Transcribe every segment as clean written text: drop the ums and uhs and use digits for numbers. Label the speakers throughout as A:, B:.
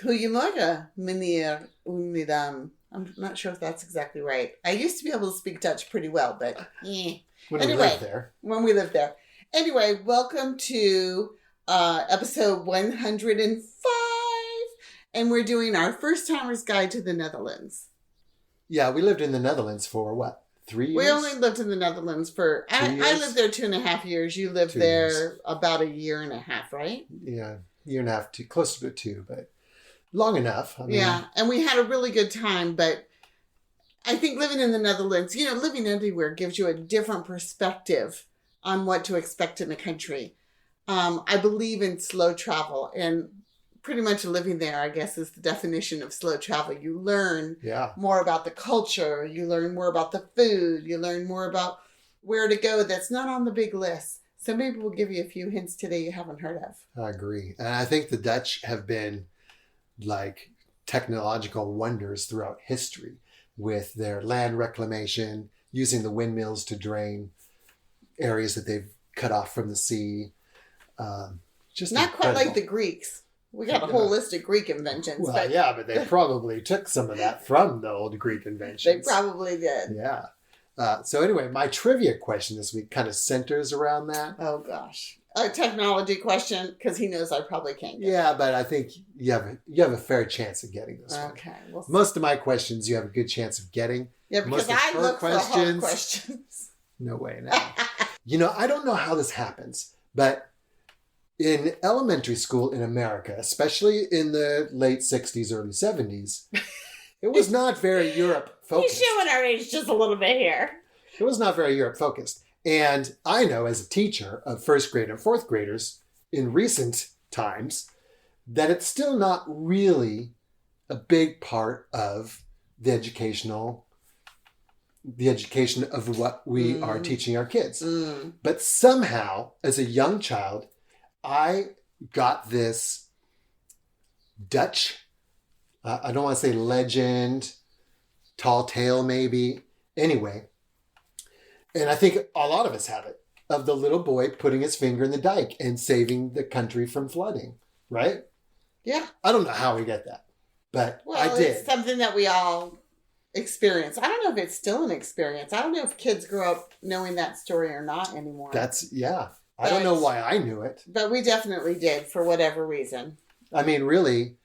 A: Goedemorgen, meneer Unidam. I'm not sure if that's exactly right. I used to be able to speak Dutch pretty well, but
B: When we lived there.
A: When we lived there. Anyway, welcome to episode 105, and we're doing our first timer's guide to the Netherlands.
B: Yeah, we lived in the Netherlands for what, 3 years?
A: We only lived in the Netherlands for, I lived there 2.5 years. You lived there about 1.5 years, right?
B: Yeah, 1.5 years, closer to 2, but long enough. I mean,
A: yeah, and we had a really good time, but I think living in the Netherlands, living anywhere gives you a different perspective on what to expect in a country. I believe in slow travel, and pretty much living there, I guess, is the definition of slow travel. You learn more about the culture, you learn more about the food, you learn more about where to go that's not on the big list. So maybe we'll give you a few hints today you haven't heard of.
B: I agree. And I think the Dutch have been like technological wonders throughout history with their land reclamation, using the windmills to drain areas that they've cut off from the sea. Just
A: not
B: incredible.
A: Quite like the Greeks. We got a whole list of Greek inventions.
B: Well, but they probably took some of that from the old Greek inventions.
A: They probably did.
B: Yeah. So anyway, my trivia question this week kind of centers around that.
A: Oh, gosh. A technology question, because he knows I probably can't get
B: it. But I think you have a fair chance of getting this one.
A: Okay.
B: Most of my questions you have a good chance of getting.
A: Yeah, because I look for hard questions.
B: No way, no. I don't know how this happens, but in elementary school in America, especially in the late 60s, early 70s, it was not very Europe-focused.
A: He's showing our age just a little bit here.
B: It was not very Europe-focused. And I know as a teacher of first grade and fourth graders in recent times that it's still not really a big part of the education of what we are teaching our kids. But somehow, as a young child, I got this Dutch, I don't want to say legend, tall tale maybe. Anyway, and I think a lot of us have it, of the little boy putting his finger in the dike and saving the country from flooding, right?
A: Yeah.
B: I don't know how we get that, but I did.
A: It's something that we all experience. I don't know if it's still an experience. I don't know if kids grow up knowing that story or not anymore.
B: I don't know why I knew it.
A: But we definitely did, for whatever reason.
B: I mean, really,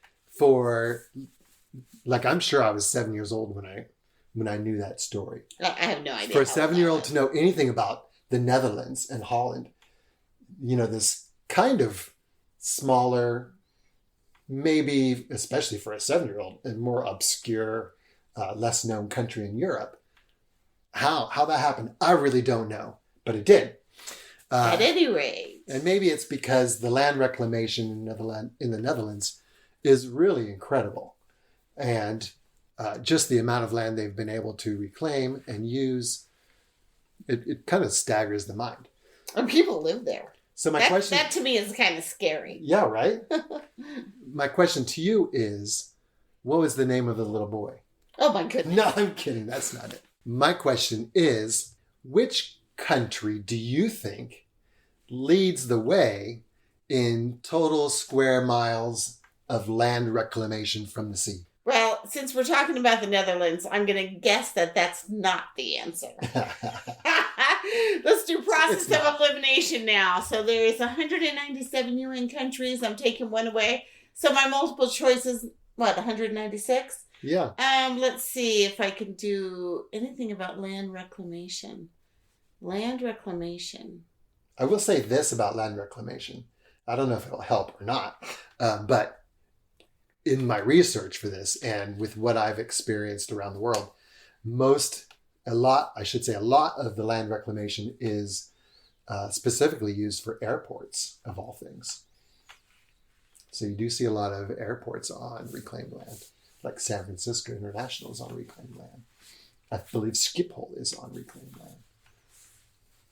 B: I'm sure I was 7 years old when I knew that story.
A: I have no idea.
B: For a 7-year-old to know anything about the Netherlands and Holland, this kind of smaller, maybe, especially for a 7-year-old, and more obscure, less known country in Europe. How that happened, I really don't know, but it did.
A: At any rate.
B: And maybe it's because the land reclamation in the Netherlands is really incredible. And just the amount of land they've been able to reclaim and use, it kind of staggers the mind.
A: And people live there.
B: So that
A: to me is kind of scary.
B: Yeah, right? My question to you is, what was the name of the little boy?
A: Oh my goodness.
B: No, I'm kidding. That's not it. My question is, which country do you think leads the way in total square miles of land reclamation from the sea?
A: Well, since we're talking about the Netherlands, I'm going to guess that that's not the answer. Let's do process of elimination now. So there's 197 UN countries. I'm taking one away. So my multiple choice is, 196?
B: Yeah.
A: Let's see if I can do anything about land reclamation. Land reclamation.
B: I will say this about land reclamation. I don't know if it'll help or not, but in my research for this and with what I've experienced around the world, a lot of the land reclamation is specifically used for airports, of all things. So you do see a lot of airports on reclaimed land, like San Francisco International is on reclaimed land. I believe Schiphol is on reclaimed land.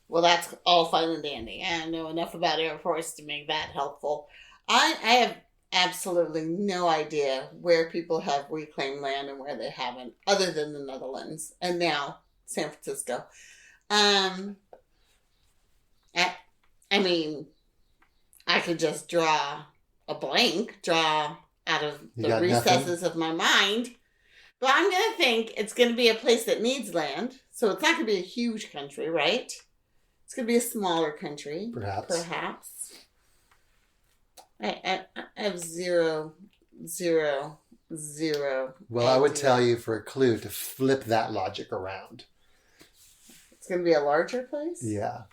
A: Well, that's all fine and dandy. I don't know enough about airports to make that helpful. I have absolutely no idea where people have reclaimed land and where they haven't, other than the Netherlands and now San Francisco. I mean, I could just draw a blank, draw out of
B: You
A: the
B: got
A: recesses of my mind. But I'm going to think it's going to be a place that needs land. So it's not going to be a huge country, right? It's going to be a smaller country. Perhaps. I have zero
B: Well, I would tell you for a clue to flip that logic around.
A: It's going to be a larger place?
B: Yeah.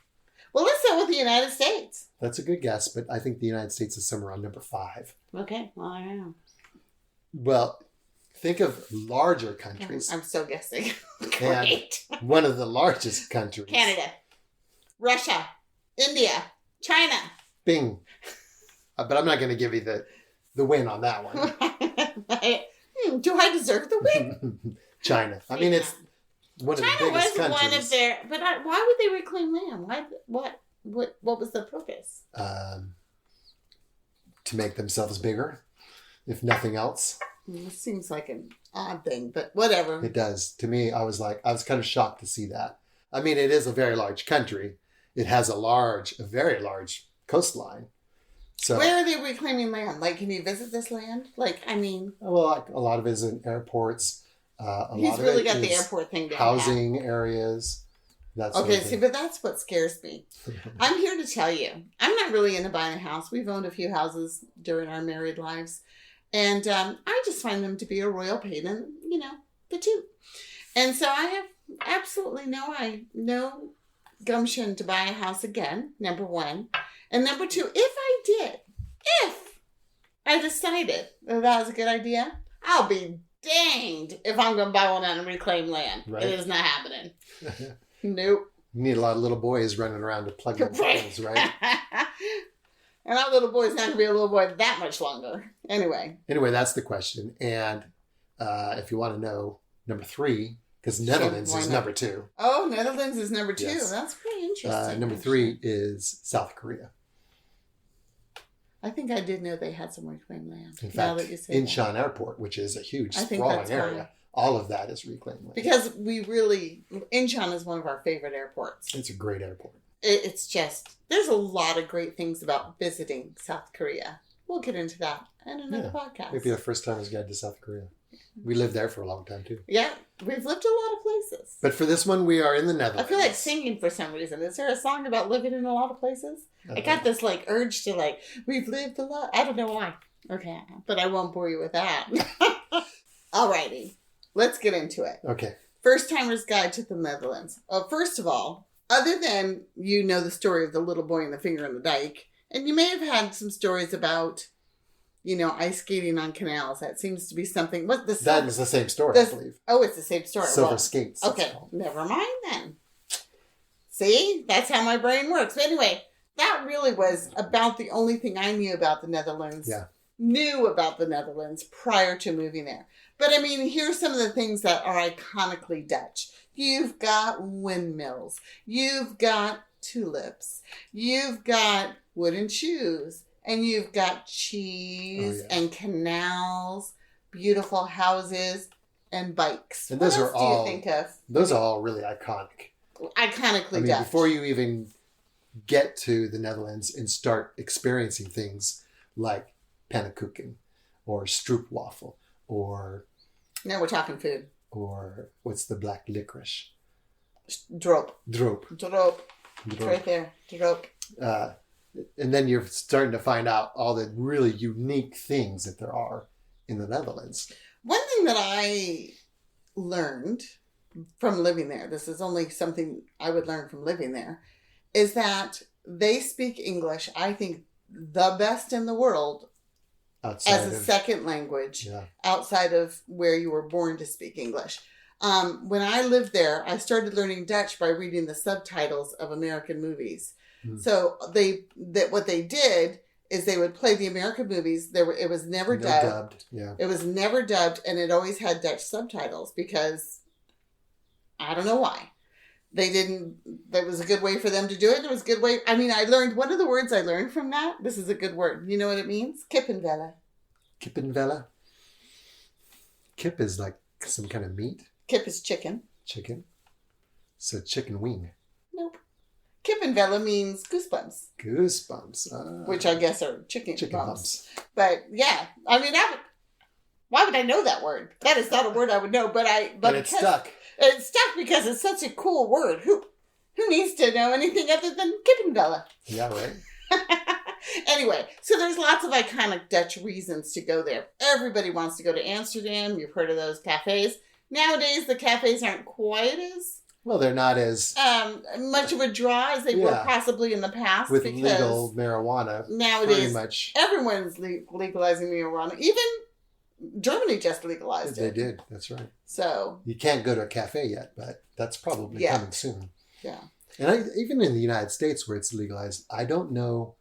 A: Well, let's start with the United States.
B: That's a good guess, but I think the United States is somewhere on number 5.
A: Okay, well, I am.
B: Well, think of larger countries.
A: I'm still guessing. Great.
B: And one of the largest countries.
A: Canada. Russia. India. China.
B: Bing. But I'm not going to give you the win on that one.
A: Do I deserve the win?
B: China. I mean, it's one of the biggest countries. China was one of
A: their... But why would they reclaim land? What was the purpose?
B: To make themselves bigger, if nothing else.
A: It seems like an odd thing, but whatever.
B: It does. To me, I was kind of shocked to see that. I mean, it is a very large country. It has a very large coastline. So,
A: where are they reclaiming land? Like, can you visit this land? Like, I mean...
B: Well, a lot of it is in airports.
A: He's really got the airport thing down.
B: Housing areas.
A: Okay, see, but that's what scares me. I'm here to tell you, I'm not really into buying a house. We've owned a few houses during our married lives. And I just find them to be a royal pain in, the tooth. And so I have absolutely no gumption to buy a house again, number one. And number two, if I decided that was a good idea, I'll be danged if I'm going to buy one on reclaimed land. Right. It is not happening. Nope.
B: You need a lot of little boys running around to plug in holes, right?
A: And that little boy's not going to be a little boy that much longer. Anyway,
B: that's the question. And if you want to know, number 3, because Netherlands is number 2.
A: Oh, Netherlands is number 2.
B: Yes.
A: That's pretty interesting.
B: Number 3 is South Korea.
A: I think I did know they had some reclaimed land.
B: In fact, Incheon Airport, which is a huge sprawling area, all of that is reclaimed land.
A: Because Incheon is one of our favorite airports.
B: It's a great airport.
A: It's just, there's a lot of great things about visiting South Korea. We'll get into that in another podcast.
B: Maybe the first time is guide to South Korea. We lived there for a long time, too.
A: Yeah, we've lived a lot of places.
B: But for this one, we are in the Netherlands.
A: I feel like singing for some reason. Is there a song about living in a lot of places? I got this urge to we've lived a lot. I don't know why. Okay, but I won't bore you with that. Alrighty, let's get into it.
B: Okay.
A: First Timer's Guide to the Netherlands. First of all, other than the story of the little boy and the finger in the dike, and you may have had some stories about, ice skating on canals. That seems to be something. That
B: is the same story, I believe.
A: Oh, it's the same story.
B: Silver skates.
A: Okay, never mind then. See, that's how my brain works. But anyway, that really was about the only thing I knew about the Netherlands.
B: Yeah.
A: Knew about the Netherlands prior to moving there. But I mean, here's some of the things that are iconically Dutch. You've got windmills. You've got tulips. You've got wooden shoes. And you've got cheese and canals, beautiful houses, and bikes.
B: And those
A: what else do you think of?
B: Those are all really iconic.
A: Iconically Dutch.
B: Before you even get to the Netherlands and start experiencing things like pannenkoeken or stroopwafel or...
A: Now we're talking food.
B: Or what's the black licorice?
A: Droop.
B: Droop.
A: It's right there. Droop.
B: And then you're starting to find out all the really unique things that there are in the Netherlands.
A: One thing that I learned from living there, this is only something I would learn from living there, is that they speak English, I think, the best in the world as a second language outside of where you were born to speak English. When I lived there, I started learning Dutch by reading the subtitles of American movies. So what they did is they would play the American movies. It was never dubbed.
B: Yeah.
A: It was never dubbed, and it always had Dutch subtitles because I don't know why. They didn't. That was a good way for them to do it. It was a good way. I mean, I learned one of the words I learned from that. This is a good word. You know what it means? Kippenvelle.
B: Kippenvelle. Kip is like some kind of meat.
A: Kip is chicken.
B: Chicken. So chicken wing.
A: Nope. Kippenvella means goosebumps,
B: Goosebumps.
A: which I guess are chicken
B: bumps.
A: But yeah, I mean, why would I know that word? That is not a word I would know, but
B: it's stuck.
A: It's stuck because it's such a cool word. Who needs to know anything other than Kippenvella?
B: Yeah, right.
A: Anyway, so there's lots of iconic Dutch reasons to go there. Everybody wants to go to Amsterdam. You've heard of those cafes. Nowadays, the cafes aren't quite as
B: Well, they're not as
A: much of a draw as they were possibly in the past.
B: With legal marijuana.
A: Nowadays,
B: pretty much.
A: Everyone's legalizing marijuana. Even Germany just legalized it.
B: They did. That's right.
A: So
B: you can't go to a cafe yet, but that's probably coming soon.
A: Yeah.
B: And even in the United States where it's legalized, I don't know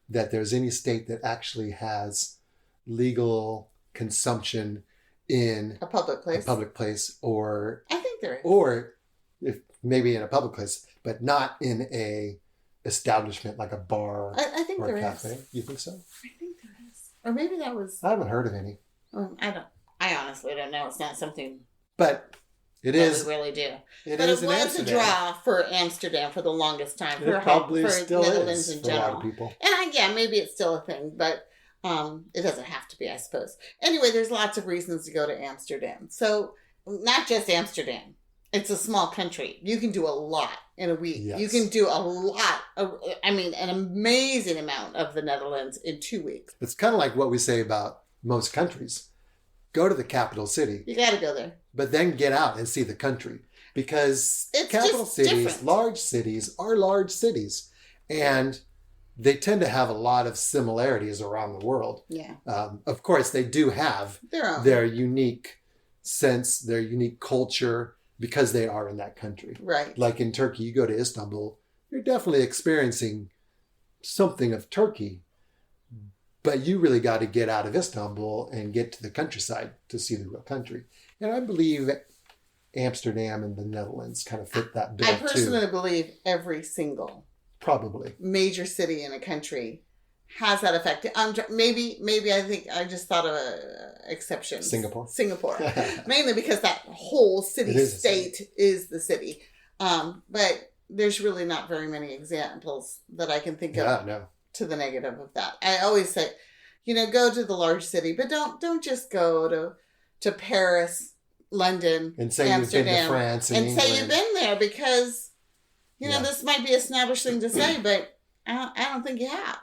B: that there's any state that actually has legal consumption in
A: a public place.
B: Or
A: I think there is.
B: Or if maybe in a public place, but not in a establishment like a bar
A: I think
B: or
A: there
B: a cafe.
A: is.
B: You think so?
A: I think there is. Or maybe that was...
B: I haven't heard of any.
A: I honestly don't know. It's not something...
B: But it is...
A: we really do.
B: It
A: but
B: is
A: it was a draw for Amsterdam for the longest time.
B: It probably still
A: Netherlands
B: is
A: in
B: for
A: general.
B: a lot of people.
A: And maybe it's still a thing, but it doesn't have to be, I suppose. Anyway, there's lots of reasons to go to Amsterdam. So, not just Amsterdam. It's a small country. You can do a lot in a week.
B: Yes.
A: You can do a lot, an amazing amount of the Netherlands in 2 weeks.
B: It's kind of like what we say about most countries. Go to the capital city.
A: You got to go there.
B: But then get out and see the country. Because
A: it's
B: capital cities,
A: different.
B: large cities, are large cities. And they tend to have a lot of similarities around the world.
A: Yeah.
B: Of course, they do have their unique sense, their unique culture, because they are in that country.
A: Right.
B: Like in Turkey, you go to Istanbul, you're definitely experiencing something of Turkey. But you really got to get out of Istanbul and get to the countryside to see the real country. And I believe Amsterdam and the Netherlands kind of fit that bill too.
A: I personally believe every single
B: probably
A: major city in a country has that effect. Maybe I just thought of an exception.
B: Singapore.
A: Mainly because that whole city-state is the city. But there's really not very many examples that I can think of to the negative of that. I always say, go to the large city, but don't just go to Paris, London,
B: and say
A: Amsterdam,
B: you've been to France and England.
A: Say you've been there because, this might be a snobbish thing to say, but I don't think you have.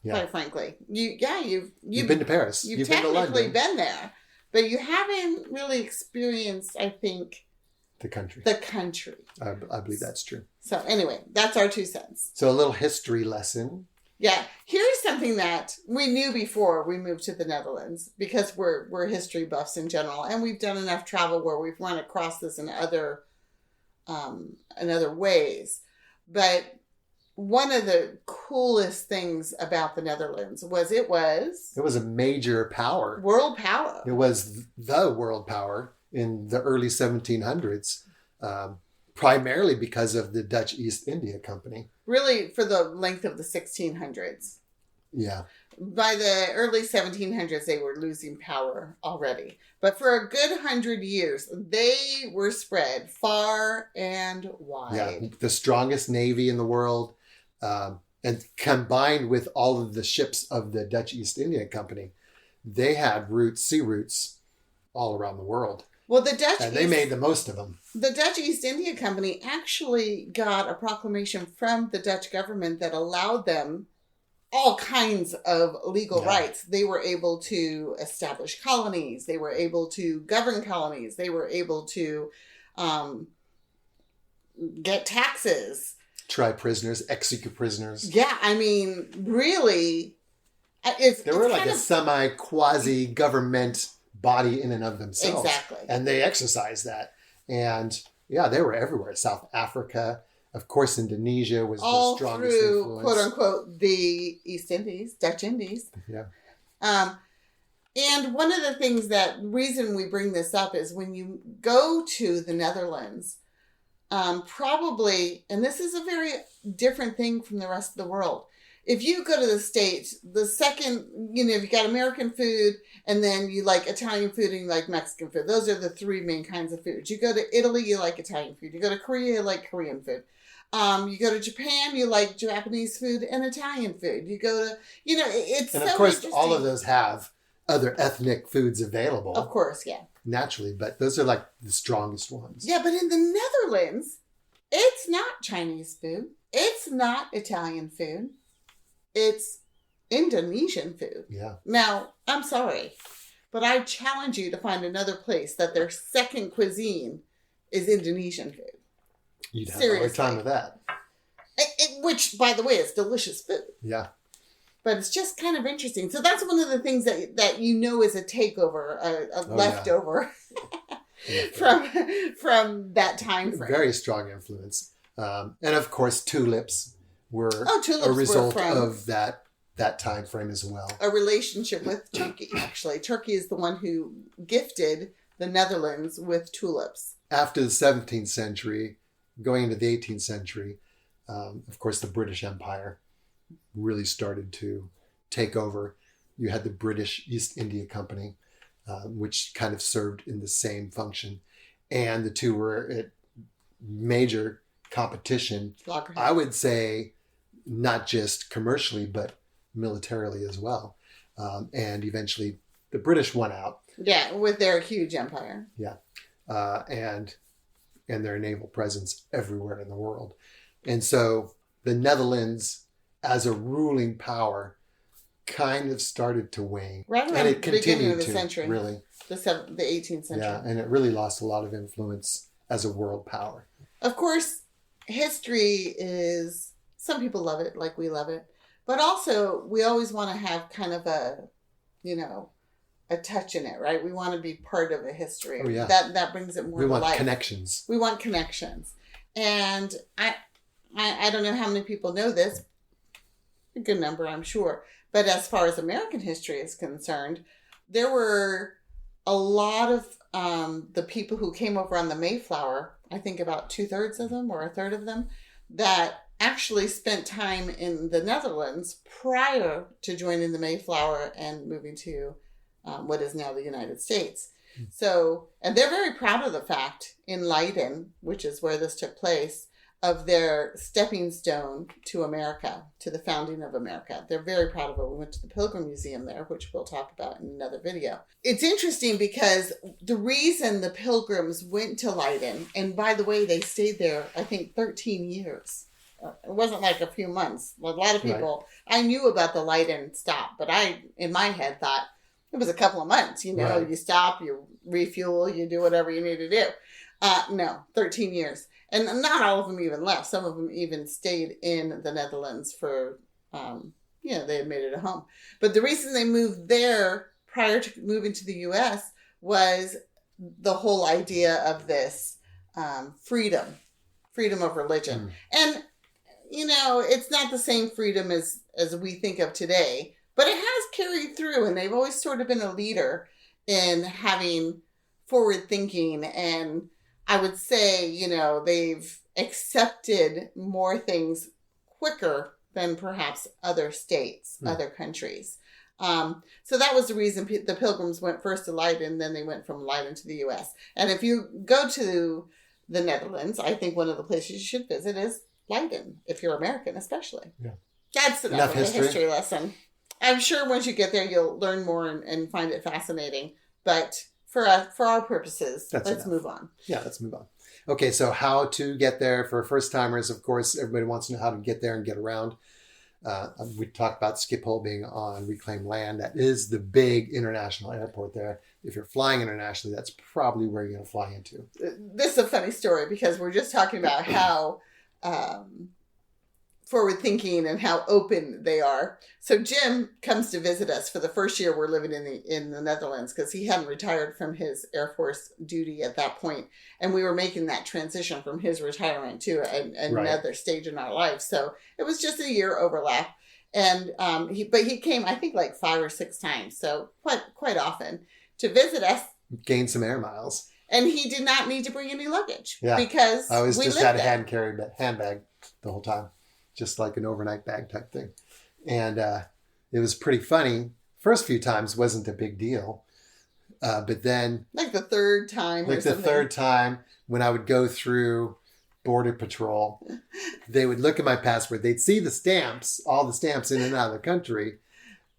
A: Yeah. Quite frankly, you've
B: been to Paris.
A: You've
B: been to
A: technically
B: London.
A: been there, but you haven't really experienced, I think,
B: the country. I believe that's true.
A: So anyway, that's our 2 cents.
B: So a little history lesson.
A: Yeah, here's something that we knew before we moved to the Netherlands because we're history buffs in general, and we've done enough travel where we've run across this in other ways. But one of the coolest things about the Netherlands was it was
B: a major power.
A: World power.
B: It was the world power in the early 1700s, primarily because of the Dutch East India Company.
A: Really, for the length of the 1600s.
B: Yeah.
A: By the early 1700s, they were losing power already. But for a good 100 years, they were spread far and wide.
B: Yeah, the strongest navy in the world. And combined with all of the ships of the Dutch East India Company, they had sea routes all around the world.
A: Well,
B: they made the most of them.
A: The Dutch East India Company actually got a proclamation from the Dutch government that allowed them all kinds of legal rights. They were able to establish colonies. They were able to govern colonies. They were able to get taxes.
B: Try prisoners, execute prisoners.
A: Yeah, really,
B: they were like a semi-quasi-government body in and of themselves.
A: Exactly.
B: And they exercised that. And they were everywhere. South Africa, of course, Indonesia was the strongest
A: through,
B: influence.
A: Quote unquote, the East Indies, Dutch Indies.
B: Yeah.
A: And one of the reason we bring this up is when you go to the Netherlands, probably, and this is a very different thing from the rest of the world. If you go to the States, the second, if you got American food and then you like Italian food and you like Mexican food, those are the 3 main kinds of foods. You go to Italy, you like Italian food. You go to Korea, you like Korean food. You go to Japan, you like Japanese food and Italian food. You go to, it's
B: And
A: so
B: of course,
A: interesting.
B: all of those have other ethnic foods available.
A: Of course, yeah.
B: Naturally, but those are like the strongest ones.
A: Yeah, but in the Netherlands, it's not Chinese food. It's not Italian food. It's Indonesian food.
B: Yeah.
A: Now, I'm sorry, but I challenge you to find another place that their second cuisine is Indonesian food.
B: You'd have a hard time with that.
A: Which, by the way, is delicious food.
B: Yeah.
A: But it's just kind of interesting. So that's one of the things that is a takeover, a leftover from that time frame.
B: Very strong influence. And of course, tulips were
A: tulips
B: a result
A: were from
B: of that time frame as well.
A: A relationship with Turkey, actually. Turkey is the one who gifted the Netherlands with tulips.
B: After the 17th century, going into the 18th century, of course, the British Empire really started to take over. You had the British East India Company, which kind of served in the same function. And the two were at major competition. I would say not just commercially, but militarily as well. And eventually the British won out.
A: Yeah, with their huge empire.
B: Yeah. And their naval presence everywhere in the world. And so the Netherlands, as a ruling power, kind of started to wane.
A: Right around
B: and it
A: the beginning of
B: continued
A: the
B: to,
A: century.
B: really.
A: The 18th century.
B: Yeah, and it really lost a lot of influence as a world power.
A: Of course, history is, some people love it like we love it. But also, we always want to have kind of a touch in it, right? We want to be part of a history.
B: Oh, yeah.
A: That brings it more to life.
B: We want connections.
A: We want connections. And I don't know how many people know this. A good number, I'm sure. But as far as American history is concerned, there were a lot of the people who came over on the Mayflower, I think about 2/3 of them or a third of them, that actually spent time in the Netherlands prior to joining the Mayflower and moving to what is now the United States. So, and they're very proud of the fact in Leiden, which is where this took place, of their stepping stone to America, to the founding of America. They're very proud of it. We went to the Pilgrim Museum there, which we'll talk about in another video. It's interesting because the reason the Pilgrims went to Leiden, and by the way, they stayed there, I think, 13 years. It wasn't like a few months. A lot of people, right. I knew about the Leiden stop, but I, in my head, thought it was a couple of months. Right. You stop, you refuel, you do whatever you need to do. No, 13 years. And not all of them even left. Some of them even stayed in the Netherlands for, they had made it a home. But the reason they moved there prior to moving to the U.S. was the whole idea of this freedom of religion. And, it's not the same freedom as we think of today, but it has carried through, and they've always sort of been a leader in having forward thinking, and I would say, they've accepted more things quicker than perhaps other states, other countries. So that was the reason the Pilgrims went first to Leiden, then they went from Leiden to the U.S. And if you go to the Netherlands, I think one of the places you should visit is Leiden, if you're American especially. Yeah. That's enough of a history lesson. I'm sure once you get there, you'll learn more and find it fascinating. But for our purposes, let's move on.
B: Yeah, let's move on. Okay, so how to get there for first-timers. Of course, everybody wants to know how to get there and get around. We talked about Schiphol being on reclaimed land. That is the big international airport there. If you're flying internationally, that's probably where you're going to fly into.
A: This is a funny story because we're just talking about how forward thinking and how open they are. So Jim comes to visit us for the first year we're living in the Netherlands because he hadn't retired from his Air Force duty at that point, and we were making that transition from his retirement to another stage in our life. So it was just a year overlap, and he came I think like 5 or 6 times, so quite often to visit us,
B: gain some air miles,
A: and he did not need to bring any luggage because
B: I always
A: we
B: just
A: lived
B: had a handbag the whole time. Just like an overnight bag type thing. And it was pretty funny. First few times wasn't a big deal. But then...
A: Like the third time
B: when I would go through Border Patrol. They would look at my passport. They'd see the stamps, all the stamps in and out of the country.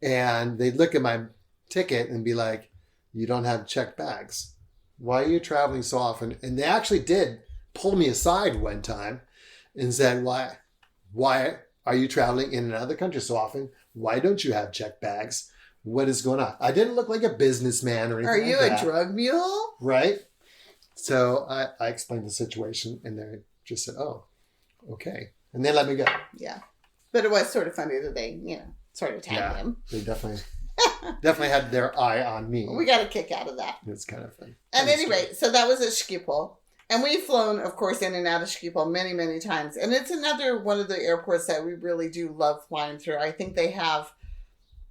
B: And they'd look at my ticket and be like, you don't have checked bags. Why are you traveling so often? And they actually did pull me aside one time and said, why are you traveling in and out of the country so often? Why don't you have checked bags? What is going on? I didn't look like a businessman or anything.
A: Are you
B: like
A: a
B: that.
A: drug mule?
B: Right. So I explained the situation and they just said, oh, okay. And they let me go.
A: Yeah. But it was sort of funny that they, sort of tagged him.
B: They definitely had their eye on me.
A: We got a kick out of that.
B: It's kind of fun.
A: And anyway, so that was at Schiphol. And we've flown, of course, in and out of Schiphol many, many times. And it's another one of the airports that we really do love flying through. I think they have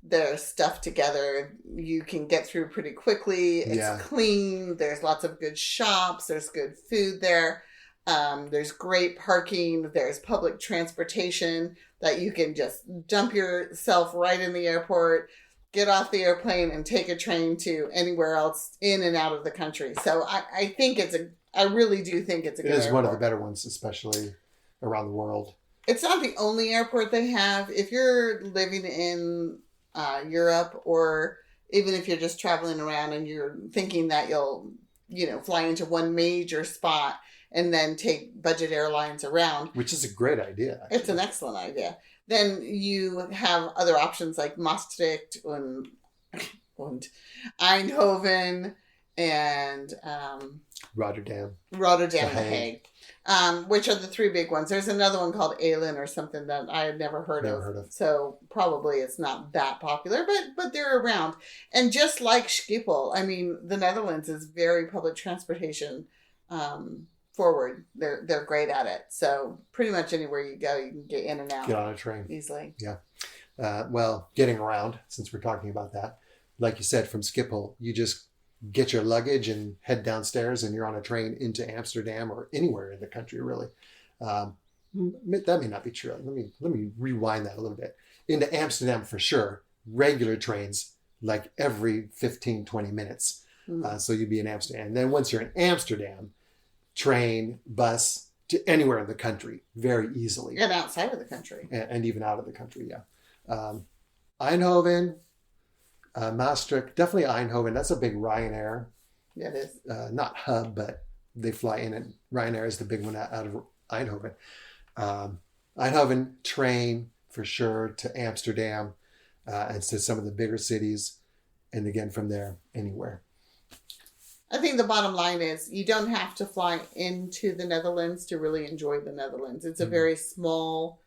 A: their stuff together. You can get through pretty quickly. It's clean. There's lots of good shops. There's good food there. There's great parking. There's public transportation that you can just dump yourself right in the airport, get off the airplane, and take a train to anywhere else in and out of the country. So I really do think it's a good airport.
B: It is one of the better ones, especially around the world.
A: It's not the only airport they have. If you're living in Europe, or even if you're just traveling around and you're thinking that you'll, fly into one major spot and then take budget airlines around.
B: Which is a great idea. Actually.
A: It's an excellent idea. Then you have other options like Maastricht and Eindhoven and
B: Rotterdam
A: and The Hague. Which are the three big ones. There's another one called Aalen or something that I had never heard of. So probably it's not that popular, but they're around. And just like Schiphol, the Netherlands is very public transportation forward. They're great at it. So pretty much anywhere you go, you can get in and out.
B: Get on a train.
A: Easily.
B: Yeah. Well, getting around, since we're talking about that, like you said, from Schiphol, you just get your luggage and head downstairs and you're on a train into Amsterdam or anywhere in the country, really. That may not be true. Let me rewind that a little bit. Into Amsterdam for sure. Regular trains like every 15, 20 minutes. Mm-hmm. So you'd be in Amsterdam. And then once you're in Amsterdam, train, bus to anywhere in the country very easily.
A: And outside of the country.
B: And even out of the country, yeah. Eindhoven, Maastricht, definitely Eindhoven. That's a big Ryanair.
A: Yeah, it is.
B: Not hub, but they fly in, and Ryanair is the big one out of Eindhoven. Eindhoven train for sure to Amsterdam and to some of the bigger cities. And again, from there, anywhere.
A: I think the bottom line is you don't have to fly into the Netherlands to really enjoy the Netherlands. It's a very small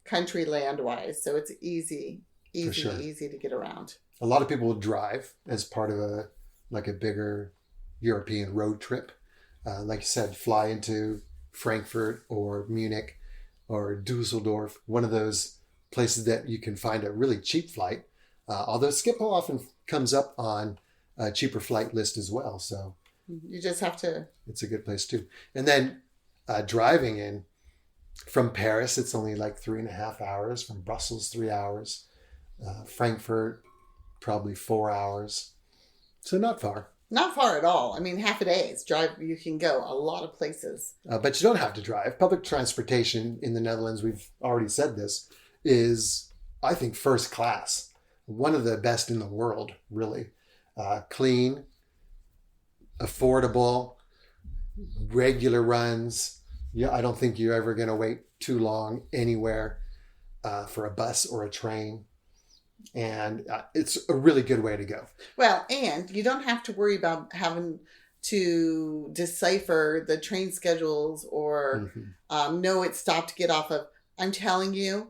A: country land-wise, so it's easy to get around.
B: A lot of people will drive as part of a bigger European road trip. Like you said, fly into Frankfurt or Munich or Dusseldorf, one of those places that you can find a really cheap flight. Although Schiphol often comes up on a cheaper flight list as well. So
A: you just have to.
B: It's a good place too. And then driving in from Paris, it's only like 3.5 hours. From Brussels, 3 hours. Frankfurt, probably 4 hours. So not far.
A: Not far at all. Half a day's drive. You can go a lot of places.
B: But you don't have to drive. Public transportation in the Netherlands, we've already said this, is, I think, first class. One of the best in the world, really. Clean, affordable, regular runs. Yeah, I don't think you're ever going to wait too long anywhere for a bus or a train. And it's a really good way to go. Well,
A: and you don't have to worry about having to decipher the train schedules or know it's stopped to get off of. I'm telling you,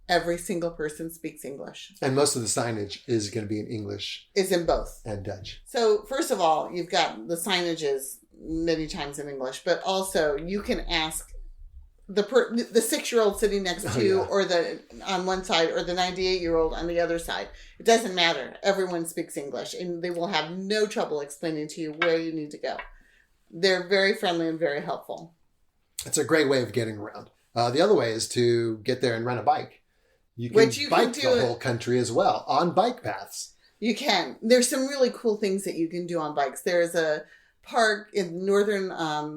A: every single person speaks English.
B: And most of the signage is going to be in English.
A: Is in both.
B: And Dutch.
A: So first of all, you've got the signages many times in English, but also you can ask the 6-year-old sitting next to you or on one side or the 98-year-old on the other side. It doesn't matter. Everyone speaks English and they will have no trouble explaining to you where you need to go. They're very friendly and very helpful.
B: It's a great way of getting around. The other way is to get there and rent a bike. You can bike the whole country as well on bike paths.
A: You can. There's some really cool things that you can do on bikes. There's a park in northern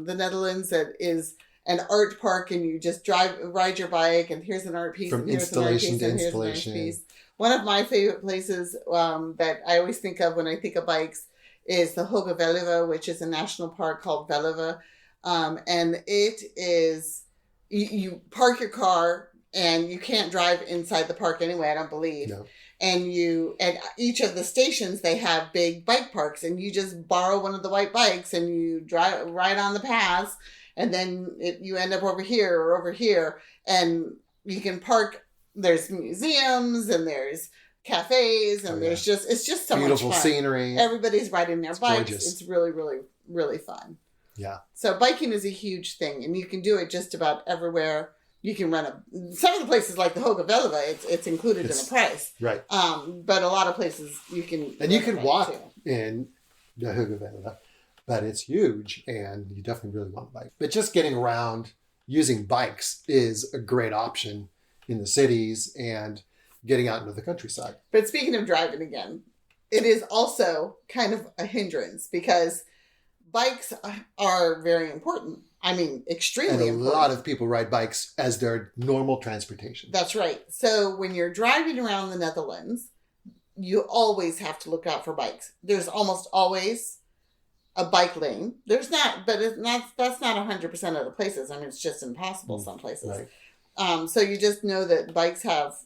A: the Netherlands that is an art park and you just ride your bike and here's an art piece
B: From
A: and here's an art
B: installation
A: piece
B: to
A: and here's an art
B: installation.
A: piece. One of my favorite places that I always think of when I think of bikes is the Hoge Veluwe, which is a national park called Veluwe. And it is, you park your car and you can't drive inside the park anyway, I don't believe.
B: No.
A: And at each of the stations, they have big bike parks, and you just borrow one of the white bikes and you ride on the paths, and then you end up over here or over here, and you can park. There's museums and there's cafes and it's just so
B: beautiful
A: much fun.
B: scenery.
A: Everybody's riding their bikes.
B: Gorgeous.
A: It's really, really, really fun.
B: Yeah.
A: So biking is a huge thing, and you can do it just about everywhere. You can rent some of the places like the Hoge Veluwe, it's included in the price.
B: Right.
A: But a lot of places you can...
B: And you can walk in the Hoge Veluwe, but it's huge and you definitely really want a bike. But just getting around using bikes is a great option in the cities and getting out into the countryside.
A: But speaking of driving again, it is also kind of a hindrance because bikes are very important. I mean, extremely important.
B: And a lot of people ride bikes as their normal transportation.
A: That's right. So when you're driving around the Netherlands, you always have to look out for bikes. There's almost always a bike lane. There's not, but that's not 100% of the places. I mean, it's just impossible some places. Right. So you just know that bikes have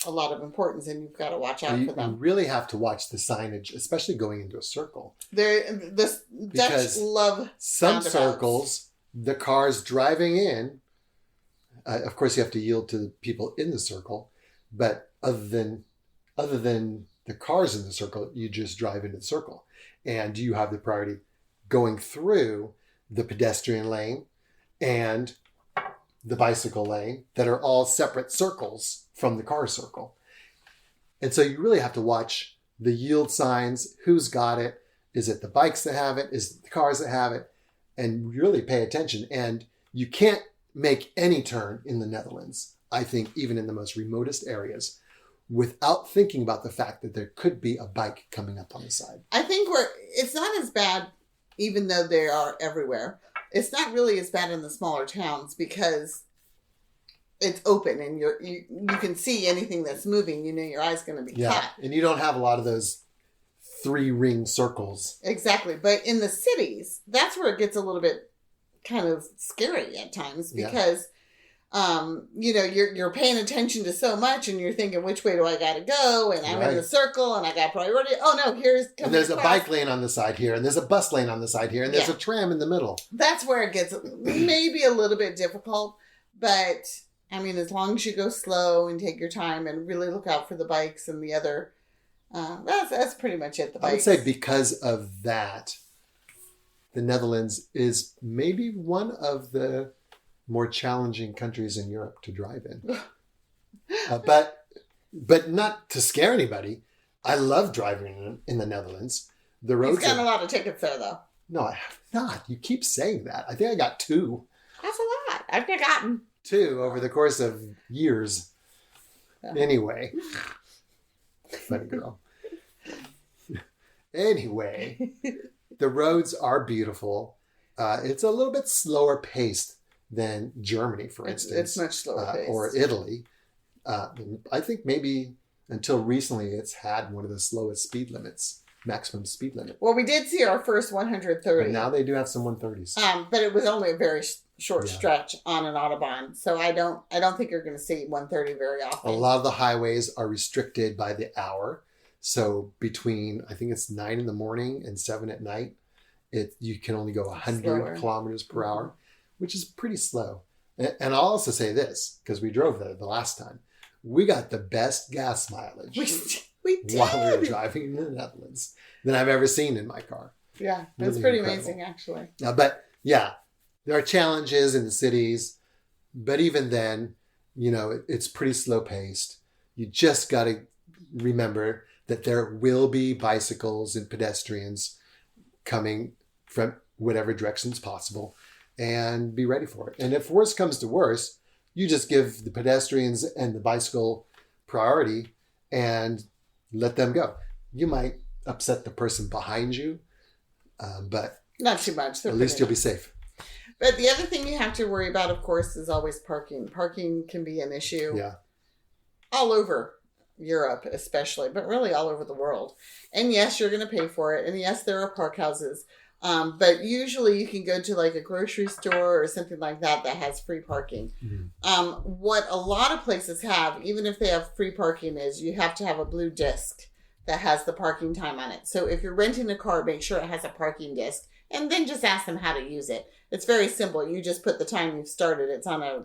A: a lot of importance, and you've got to watch out for them.
B: You really have to watch the signage, especially going into a circle.
A: The Dutch love
B: some circles. The cars driving in, of course, you have to yield to the people in the circle. But other than the cars in the circle, you just drive into the circle, and you have the priority going through the pedestrian lane and the bicycle lane that are all separate circles from the car circle. And so you really have to watch the yield signs. Who's got it? Is it the bikes that have it? Is it the cars that have it? And really pay attention. And you can't make any turn in the Netherlands, I think, even in the most remotest areas, without thinking about the fact that there could be a bike coming up on the side.
A: I think it's not as bad, even though they are everywhere. It's not really as bad in the smaller towns because it's open and you can see anything that's moving. You know your eye's going to be caught.
B: And you don't have a lot of those 3-ring circles.
A: Exactly. But in the cities, that's where it gets a little bit kind of scary at times because, you're paying attention to so much and you're thinking, which way do I got to go? And I'm in the circle and I got priority. Oh, no,
B: and there's a bike lane on the side here and there's a bus lane on the side here and there's a tram in the middle. That's
A: where it gets maybe a little bit difficult. But, I mean, as long as you go slow and take your time and really look out for the bikes and the other... that's pretty much it.
B: I would say because of that, the Netherlands is maybe one of the more challenging countries in Europe to drive in. But not to scare anybody. I love driving in the Netherlands. The roads.
A: You've gotten a lot of tickets there, though.
B: No, I have not. You keep saying that. I think I got 2.
A: That's a lot. I've gotten
B: 2 over the course of years. Anyway. Funny girl. Anyway, the roads are beautiful. It's a little bit slower paced than Germany, for instance.
A: It's much slower paced.
B: Or Italy. I think maybe until recently it's had one of the slowest speed limits, maximum speed limit.
A: Well, we did see our first 130.
B: But now they do have some 130s.
A: But it was only a very short stretch on an Autobahn. So I don't think you're going to see 130 very often.
B: A lot of the highways are restricted by the hour. So between, I think it's 9 in the morning and 7 at night, you can only go 100 kilometers per hour, which is pretty slow. And I'll also say this, because we drove there the last time. We got the best gas mileage
A: we did.
B: while we were driving in the Netherlands than I've ever seen in my car.
A: Yeah, that's really pretty amazing, actually.
B: But yeah, there are challenges in the cities, but even then, it's pretty slow paced. You just got to remember that there will be bicycles and pedestrians coming from whatever direction is possible and be ready for it. And if worse comes to worse, you just give the pedestrians and the bicycle priority and let them go. You might upset the person behind you, but
A: not too much.
B: At least you'll be safe.
A: But the other thing you have to worry about, of course, is always parking. Parking can be an issue
B: Yeah.
A: all over Europe, especially, but really all over the world. And yes, you're going to pay for it. And yes, there are park houses. But usually you can go to like a grocery store or something like that has free parking.
B: Mm-hmm.
A: What a lot of places have, even if they have free parking, is you have to have a blue disc that has the parking time on it. So if you're renting a car, make sure it has a parking disc and then just ask them how to use it. It's very simple. You just put the time you've started. It's on a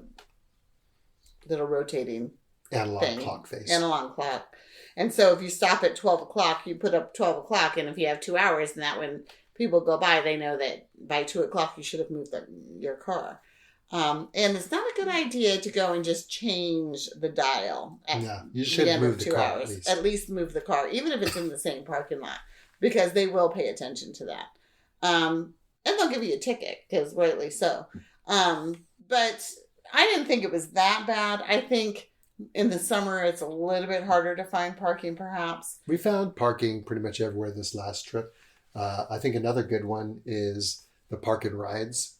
A: little rotating
B: Analog clock face.
A: Analog clock. And so if you stop at 12 o'clock, you put up 12 o'clock. And if you have 2 hours, and that when people go by, they know that by 2 o'clock you should have moved your car. And it's not a good idea to go and just change the dial.
B: You should move the car
A: at least move the car, even if it's in the same parking lot, because they will pay attention to that. And they'll give you a ticket, because rightly so. But I didn't think it was that bad. I think in the summer it's a little bit harder to find parking, perhaps.
B: We found parking pretty much everywhere this last trip. I think another good one is the park and rides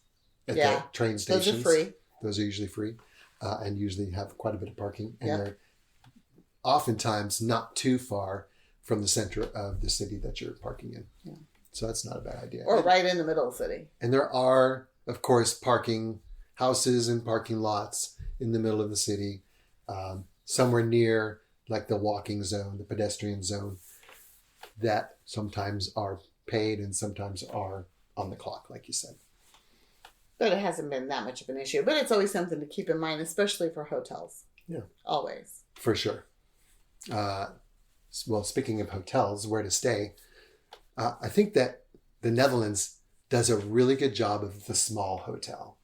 B: at the train stations.
A: Those are free.
B: Those are usually free and usually have quite a bit of parking. And they're oftentimes not too far from the center of the city that you're parking in. Yeah. So that's not a bad idea.
A: Or right in the middle of the city.
B: And there are, of course, parking houses and parking lots in the middle of the city, somewhere near like the walking zone, the pedestrian zone, that sometimes are paid and sometimes are on the clock, like you said.
A: But it hasn't been that much of an issue. But it's always something to keep in mind, especially for hotels.
B: Yeah.
A: Always.
B: For sure. Well, speaking of hotels, where to stay, I think that the Netherlands does a really good job of the small hotel.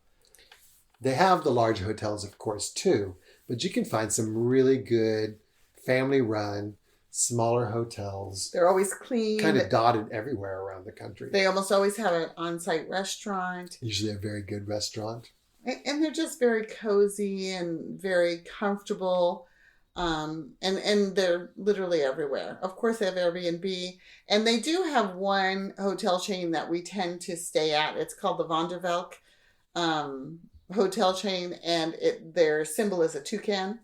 B: They have the large hotels, of course, too. But you can find some really good family-run, smaller hotels.
A: They're always clean.
B: Kind of dotted everywhere around the country.
A: They almost always have an on-site restaurant.
B: Usually a very good restaurant.
A: And they're just very cozy and very comfortable. And they're literally everywhere. Of course, they have Airbnb. And they do have one hotel chain that we tend to stay at. It's called the Van der Velk hotel chain, and their symbol is a toucan.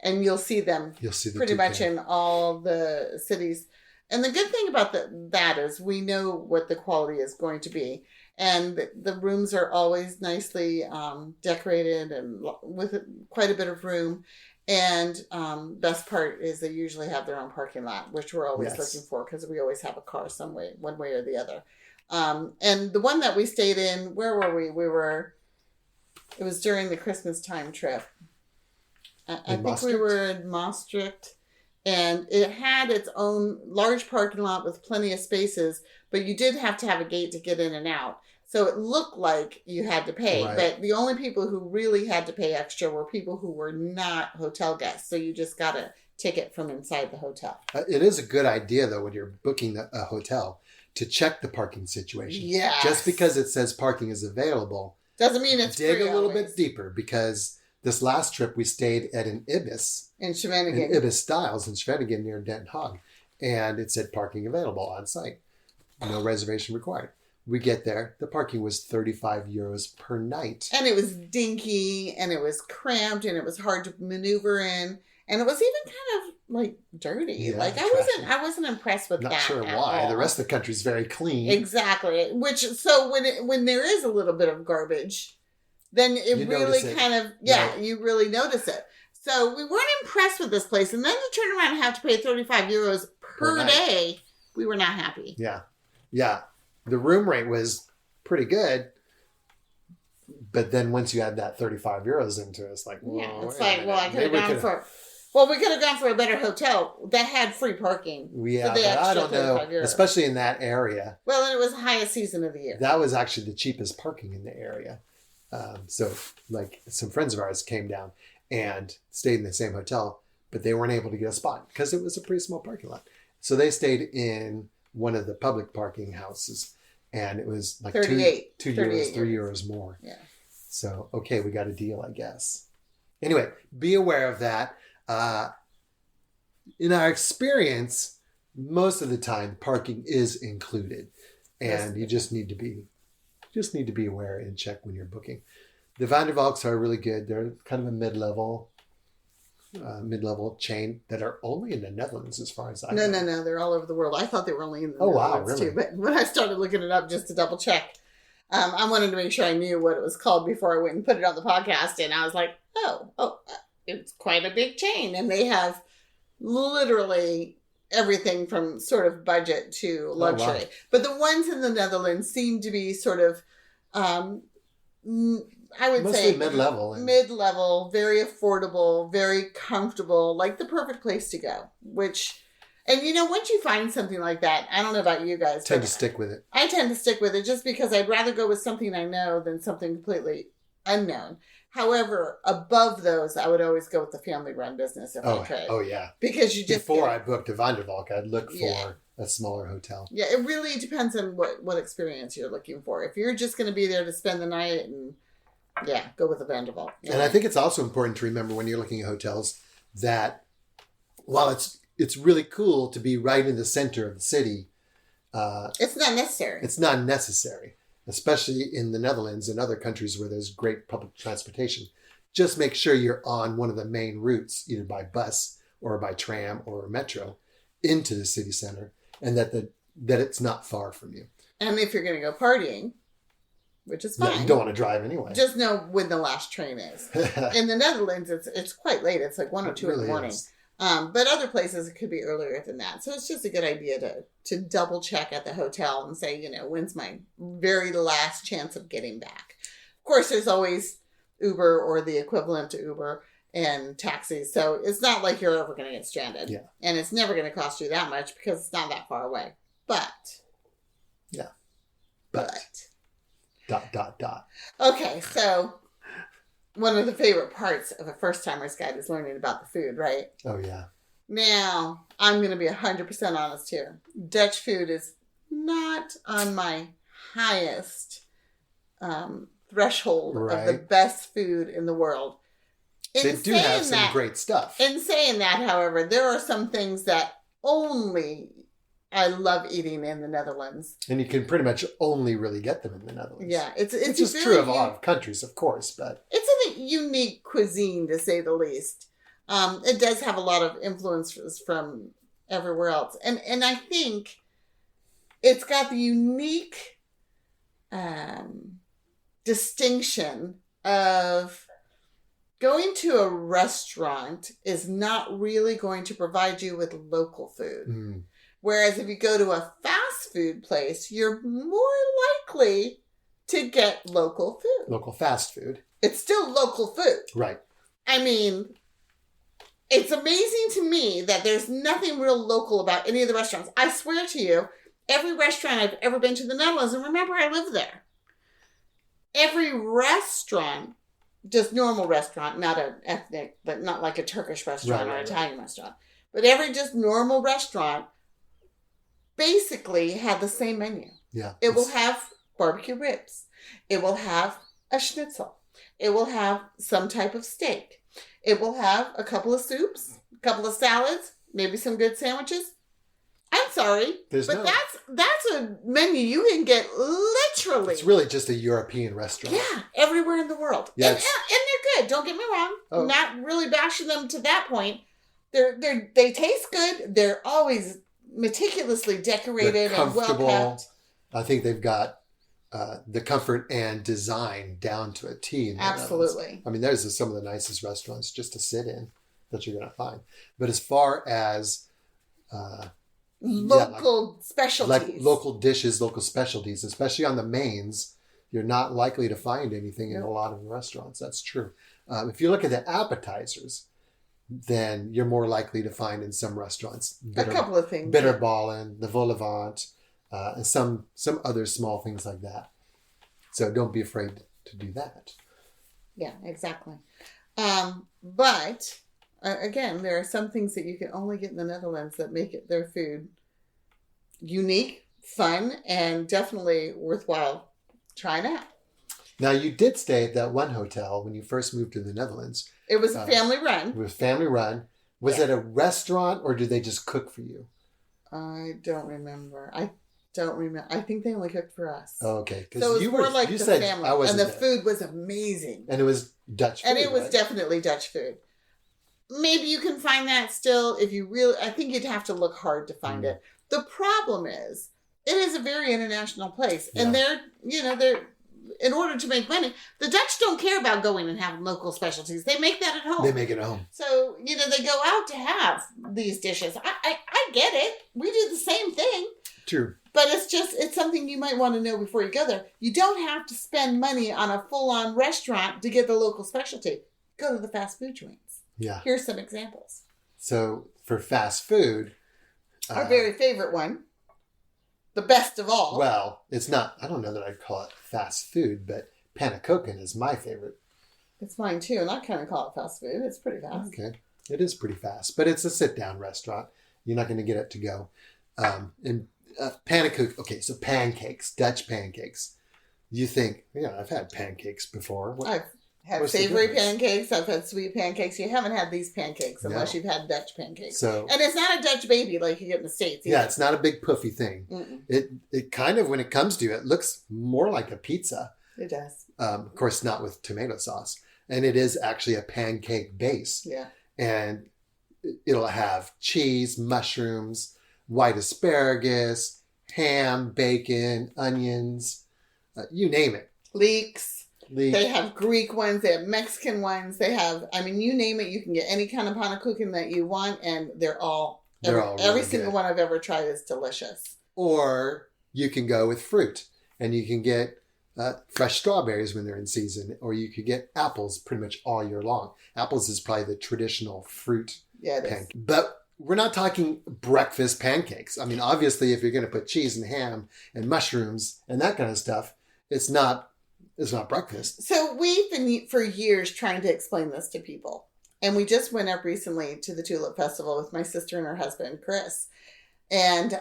A: And you'll see them pretty much in all the cities. And the good thing about that is we know what the quality is going to be. And the rooms are always nicely decorated and with quite a bit of room. And best part is they usually have their own parking lot, which we're always looking for, because we always have a car one way or the other. And the one that we stayed in, where were we? It was during the Christmas time trip. I think we were in Maastricht, and it had its own large parking lot with plenty of spaces, but you did have to have a gate to get in and out. So it looked like you had to pay, but the only people who really had to pay extra were people who were not hotel guests. So you just got a ticket from inside the hotel.
B: It is a good idea, though, when you're booking a hotel, to check the parking situation.
A: Yeah.
B: Just because it says parking is available
A: doesn't mean it's
B: dig
A: free
B: a little
A: always.
B: bit deeper, because this last trip we stayed at an Ibis.
A: In Scheveningen.
B: In Ibis Styles in Scheveningen near Den Haag. And it said parking available on site. No reservation required. We get there. The parking was 35 euros per night.
A: And it was dinky, and it was cramped, and it was hard to maneuver in. And it was even kind of like dirty.
B: Yeah,
A: like I wasn't impressed with
B: Not
A: that.
B: Not sure
A: at
B: why.
A: all.
B: The rest of the country is very clean.
A: Exactly. So when there is a little bit of garbage, then you really kind of you really notice it. So we weren't impressed with this place, and then to turn around and have to pay 35 euros per day, we were not happy.
B: Yeah. The room rate was pretty good. But then once you add that 35 euros into it, it's like,
A: we could have gone for a better hotel that had free parking.
B: Yeah, but I don't know, especially in that area.
A: Well, and it was the highest season of the year.
B: That was actually the cheapest parking in the area. So, like, some friends of ours came down and stayed in the same hotel, but they weren't able to get a spot because it was a pretty small parking lot. So they stayed in one of the public parking houses, and it was like 38, 2 euros, 3 euros more.
A: Yeah.
B: So, okay, we got a deal, I guess. Anyway, be aware of that. In our experience, most of the time, parking is included, and you just need to be just need to be aware and check when you're booking. The Van der Valks are really good. They're kind of a mid-level chain that are only in the Netherlands as far as I know.
A: No. They're all over the world. I thought they were only in the
B: Netherlands
A: wow, really? Too. But when I started looking it up just to double check, I wanted to make sure I knew what it was called before I went and put it on the podcast. And I was like, it's quite a big chain. And they have literally everything from sort of budget to luxury. Oh, wow. But the ones in the Netherlands seem to be sort of, I would
B: mostly
A: say
B: mid-level,
A: very affordable, very comfortable, like the perfect place to go. And once you find something like that, I don't know about you guys.
B: Tend to stick with it.
A: I tend to stick with it just because I'd rather go with something I know than something completely unknown. However, above those, I would always go with the family-run business if I could.
B: Oh, yeah.
A: Because you just...
B: Before I booked a Van der Valk, I'd look for a smaller hotel.
A: Yeah, it really depends on what experience you're looking for. If you're just going to be there to spend the night and... Yeah, go with the Van der Valk. Yeah.
B: And I think it's also important to remember when you're looking at hotels that while it's really cool to be right in the center of the city,
A: it's not necessary.
B: It's not necessary, especially in the Netherlands and other countries where there's great public transportation. Just make sure you're on one of the main routes, either by bus or by tram or metro, into the city center, and that it's not far from you.
A: And if you're going to go partying, which is fine.
B: Yeah, you don't want to drive anyway.
A: Just know when the last train is. In the Netherlands, it's quite late. It's like 1 or 2 in the morning. But other places, it could be earlier than that. So it's just a good idea to double check at the hotel and say, when's my very last chance of getting back? Of course, there's always Uber or the equivalent to Uber and taxis. So it's not like you're ever going to get stranded.
B: Yeah.
A: And it's never going to cost you that much because it's not that far away. But.
B: Yeah.
A: But. ... Okay, so one of the favorite parts of a first-timer's guide is learning about the food, right?
B: Oh, yeah.
A: Now, I'm going to be 100% honest here. Dutch food is not on my highest threshold of the best food in the world.
B: They do have some great stuff.
A: In saying that, however, there are some things that only... I love eating in the Netherlands.
B: And you can pretty much only really get them in the Netherlands.
A: Yeah. It's
B: just true of a lot of countries, of course, but...
A: It's a unique cuisine, to say the least. It does have a lot of influences from everywhere else. And I think it's got the unique distinction of going to a restaurant is not really going to provide you with local food. Mm. Whereas if you go to a fast food place, you're more likely to get local food.
B: Local fast food.
A: It's still local food.
B: Right.
A: I mean, it's amazing to me that there's nothing real local about any of the restaurants. I swear to you, every restaurant I've ever been to in the Netherlands, and remember I live there, every restaurant, just normal restaurant, not an ethnic, but not like a Turkish restaurant or Italian restaurant, but every just normal restaurant basically had the same menu.
B: Yeah.
A: It will have barbecue ribs. It will have a schnitzel. It will have some type of steak. It will have a couple of soups, a couple of salads, maybe some good sandwiches. I'm sorry, that's a menu you can get literally.
B: It's really just a European restaurant.
A: Yeah, everywhere in the world. Yeah, and they're good. Don't get me wrong. I'm not really bashing them to that point. They taste good. They're always meticulously decorated and well kept.
B: I think they've got the comfort and design down to a T.
A: Absolutely.
B: I mean, there's some of the nicest restaurants just to sit in that you're going to find. But as far as
A: local specialties,
B: like local dishes, local specialties, especially on the mains, you're not likely to find anything in a lot of the restaurants. That's true. If you look at the appetizers, then you're more likely to find in some restaurants
A: a couple of things.
B: Bitterballen, the vol au vent, and some other small things like that. So don't be afraid to do that.
A: Yeah, exactly. But again, there are some things that you can only get in the Netherlands that make their food unique, fun, and definitely worthwhile trying out.
B: Now, you did stay at that one hotel when you first moved to the Netherlands.
A: It was family run.
B: It was family run. Was it a restaurant or did they just cook for you?
A: I don't remember. I don't remember. I think they only cooked for us.
B: Oh, okay.
A: So it was more like
B: you
A: the
B: said
A: family.
B: I wasn't
A: And the
B: there.
A: food was amazing.
B: And it was Dutch food,
A: And it was
B: right?
A: definitely Dutch food. Maybe you can find that still if you really... I think you'd have to look hard to find it. The problem is, it is a very international place. And they're... in order to make money, the Dutch don't care about going and having local specialties. They make that at home.
B: They make it at home.
A: So, they go out to have these dishes. I get it. We do the same thing.
B: True.
A: But it's something you might want to know before you go there. You don't have to spend money on a full-on restaurant to get the local specialty. Go to the fast food joints.
B: Yeah.
A: Here's some examples.
B: So, for fast food...
A: Our very favorite one. The best of all.
B: Well, it's not... I don't know that I'd call it fast food, but Panacoken is my favorite.
A: It's mine too, and I kind of call it fast food. It's pretty fast.
B: Okay. It is pretty fast, but it's a sit-down restaurant. You're not going to get it to go. And Panacoken... Okay, so pancakes. Dutch pancakes. You think, I've had pancakes before.
A: I've had savory pancakes. I've had sweet pancakes. You haven't had these pancakes unless you've had Dutch pancakes.
B: So,
A: and it's not a Dutch baby like you get in the States either.
B: Yeah, it's not a big puffy thing. Mm-mm. It kind of, when it comes to it, looks more like a pizza.
A: It does.
B: Of course, not with tomato sauce. And it is actually a pancake base.
A: Yeah.
B: And it'll have cheese, mushrooms, white asparagus, ham, bacon, onions, you name it.
A: Leeks. They have Greek ones. They have Mexican ones. They have, you name it. You can get any kind of panacoken that you want, and every single one I've ever tried is delicious.
B: Or you can go with fruit, and you can get fresh strawberries when they're in season, or you could get apples pretty much all year long. Apples is probably the traditional fruit pancake. But we're not talking breakfast pancakes. Obviously, if you're going to put cheese and ham and mushrooms and that kind of stuff, it's not breakfast.
A: So we've been for years trying to explain this to people. And we just went up recently to the Tulip Festival with my sister and her husband, Chris. And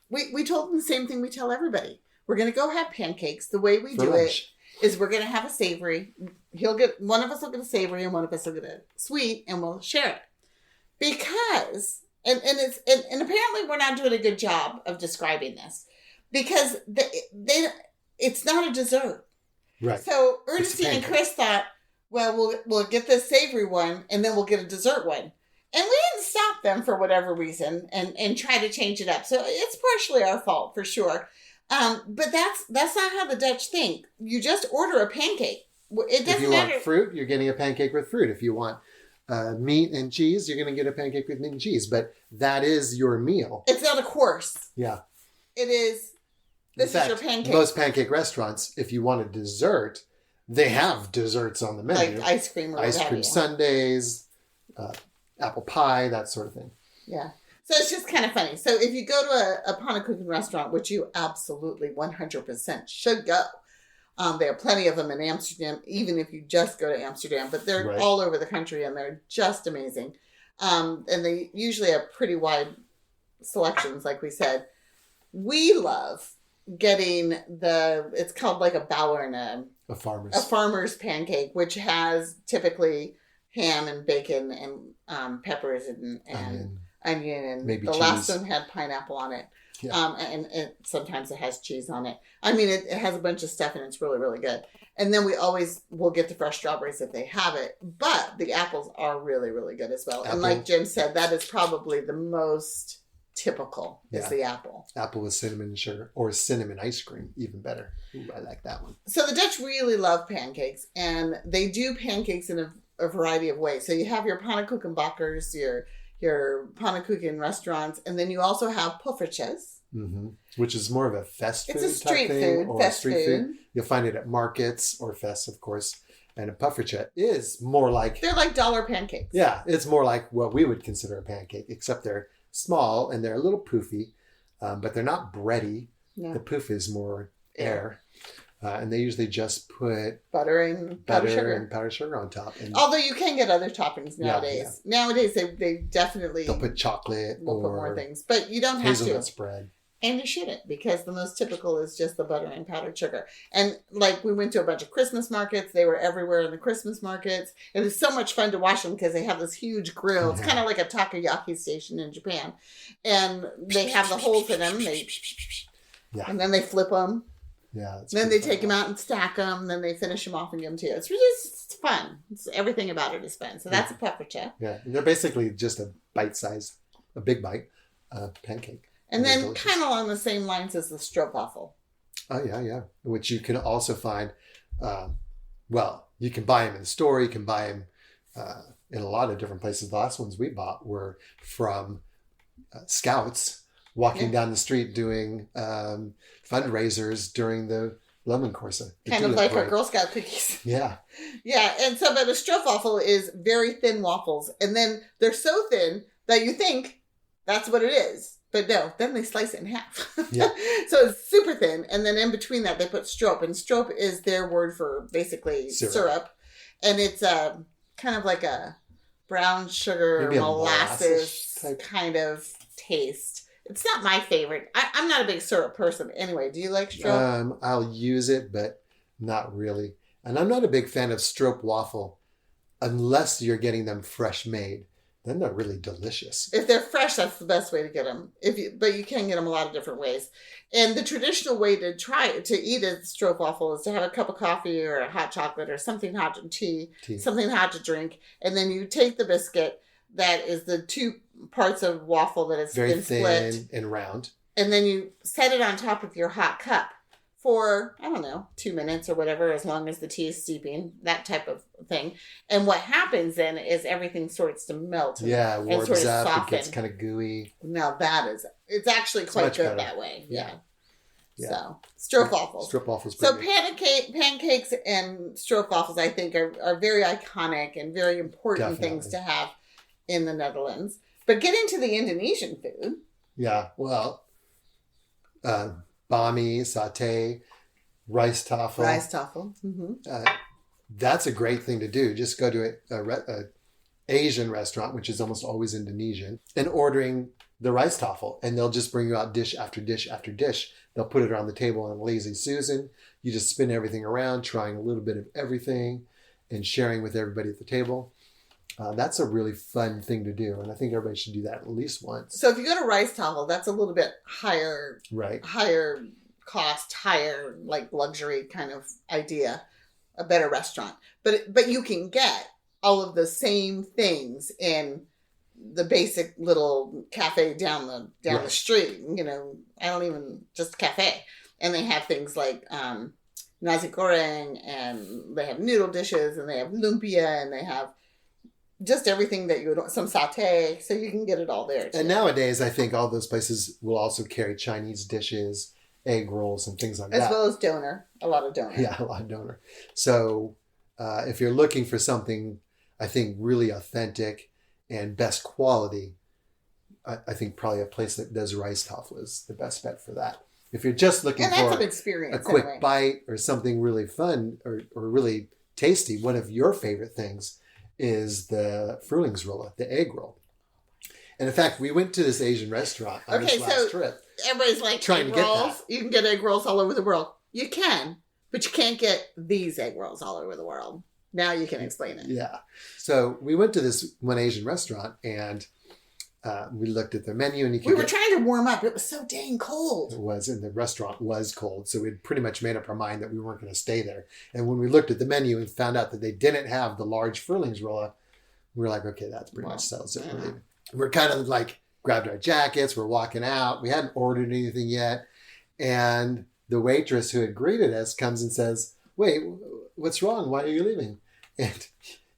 A: we told them the same thing we tell everybody. We're going to go have pancakes. The way we do it is we're going to have a savory. One of us will get a savory and one of us will get a sweet, and we'll share it. Because, and apparently we're not doing a good job of describing this, because it's not a dessert.
B: Right.
A: So Ernestine and Chris thought, well, we'll get this savory one, and then we'll get a dessert one. And we didn't stop them for whatever reason and try to change it up. So it's partially our fault, for sure. But that's not how the Dutch think. You just order a pancake. It doesn't matter. If you want
B: fruit, you're getting a pancake with fruit. If you want meat and cheese, you're going to get a pancake with meat and cheese. But that is your meal.
A: It's not a course.
B: Yeah.
A: It is... This is your pancake.
B: Most pancake restaurants, if you want a dessert, they have desserts on the menu.
A: Like ice cream or
B: ice cream sundaes, apple pie, that sort of thing.
A: Yeah. So it's just kind of funny. So if you go to a panacoken restaurant, which you absolutely 100% should go, there are plenty of them in Amsterdam, even if you just go to Amsterdam, but they're all over the country and they're just amazing. And they usually have pretty wide selections, like we said. We love getting it's called like a Bauern, a farmer's pancake, which has typically ham and bacon and peppers and onion and
B: maybe
A: the
B: cheese.
A: Last one had pineapple on it. Yeah. And sometimes it has cheese on it. It has a bunch of stuff and it's really, really good. And then we'll get the fresh strawberries if they have it. But the apples are really, really good as well. And like Jim said, that is probably the most typical is the apple.
B: Apple with cinnamon sugar or cinnamon ice cream, even better. Ooh, I like that one.
A: So the Dutch really love pancakes, and they do pancakes in a variety of ways. So you have your pannenkoekenbakkers, your pannenkoeken restaurants, and then you also have poffertjes.
B: Mm-hmm. Which is more of a fest food
A: type thing. It's a street food.
B: Or street food. You'll find it at markets or fests, of course. And a puffertje is more like...
A: They're like dollar pancakes.
B: Yeah, it's more like what we would consider a pancake, except they're small and they're a little poofy, but they're not bready. No. The poof is more air. And they usually just put
A: butter and
B: powdered sugar on top. And
A: although you can get other toppings nowadays. Yeah. Nowadays they definitely...
B: They'll put chocolate
A: or put more things. But you don't have to.
B: Hazelnut spread.
A: And you shouldn't, because the most typical is just the butter and powdered sugar. And like we went to a bunch of Christmas markets. They were everywhere in the Christmas markets. It was so much fun to watch them because they have this huge grill. It's kind of like a takoyaki station in Japan. And they have the holes in them. And then they flip them.
B: Yeah.
A: Then they take them out and stack them. Then they finish them off and give them to you. It's fun. Everything about it is fun. So that's a puffercha.
B: Yeah. And they're basically just a big bite pancake.
A: And then kind of along the same lines as the stroopwafel.
B: Oh, yeah. Which you can also find, you can buy them in the store. You can buy them in a lot of different places. The last ones we bought were from scouts walking down the street doing fundraisers during the Lemon Corsa.
A: Kind of like our Girl Scout cookies.
B: Yeah.
A: Yeah, and so but a stroopwafel is very thin waffles. And then they're so thin that you think that's what it is. But no, then they slice it in half. Yeah. So it's super thin. And then in between that, they put stroop. And stroop is their word for basically syrup. And it's kind of like a brown sugar, molasses type kind of taste. It's not my favorite. I'm not a big syrup person anyway. Do you like stroop?
B: I'll use it, but not really. And I'm not a big fan of stroop waffle unless you're getting them fresh made. Then they're really delicious.
A: If they're fresh, that's the best way to get them. But you can get them a lot of different ways. And the traditional way to eat a stroopwafel is to have a cup of coffee or a hot chocolate or something hot to tea, something hot to drink. And then you take the biscuit that is the two parts of waffle that has been split.
B: Very thin and round.
A: And then you set it on top of your hot cup for, 2 minutes or whatever, as long as the tea is steeping, that type of thing. And what happens then is everything starts to melt.
B: It warms up, soften. It gets kind of gooey.
A: Now it's actually quite good that way. Yeah. So, stroopwafels.
B: Stroopwafels.
A: So pancakes and stroopwafels, I think, are very iconic and very important things to have in the Netherlands. But getting to the Indonesian food.
B: Yeah, well, bami, satay, rice tafel.
A: Mm-hmm.
B: That's a great thing to do. Just go to a Asian restaurant, which is almost always Indonesian, and ordering the rice tafel. And they'll just bring you out dish after dish after dish. They'll put it around the table on a lazy Susan. You just spin everything around, trying a little bit of everything and sharing with everybody at the table. That's a really fun thing to do. And I think everybody should do that at least once.
A: So if you go to rice tafel, that's a little bit higher,
B: right?
A: Higher cost, higher like luxury kind of idea, a better restaurant. But you can get all of the same things in the basic little cafe down the street. Just cafe. And they have things like nasi goreng, and they have noodle dishes, and they have lumpia, and they have just everything that you would want, some satay, so you can get it all there too.
B: And nowadays, I think all those places will also carry Chinese dishes, egg rolls, and things like that.
A: As well as doner, a lot of doner.
B: Yeah, a lot of doner. So if you're looking for something, I think, really authentic and best quality, I think probably a place that does rice tafel is the best bet for that. If you're just looking for a quick bite or something really fun or really tasty, one of your favorite things is the Frühlingsrolle, the egg roll. And in fact, we went to this Asian restaurant on this last trip.
A: Everybody's like, trying to get that. You can get egg rolls all over the world. You can, but you can't get these egg rolls all over the world. Now you can explain it.
B: Yeah. So we went to this one Asian restaurant, and we looked at the menu, and
A: we were trying to warm up. It was so dang cold.
B: It was, and the restaurant was cold. So we'd pretty much made up our mind that we weren't going to stay there. And when we looked at the menu and found out that they didn't have the large Frühlingsrolle, we were like, okay, that's pretty much settles it. Yeah. We're kind of like grabbed our jackets. We're walking out. We hadn't ordered anything yet. And the waitress who had greeted us comes and says, wait, what's wrong? Why are you leaving? And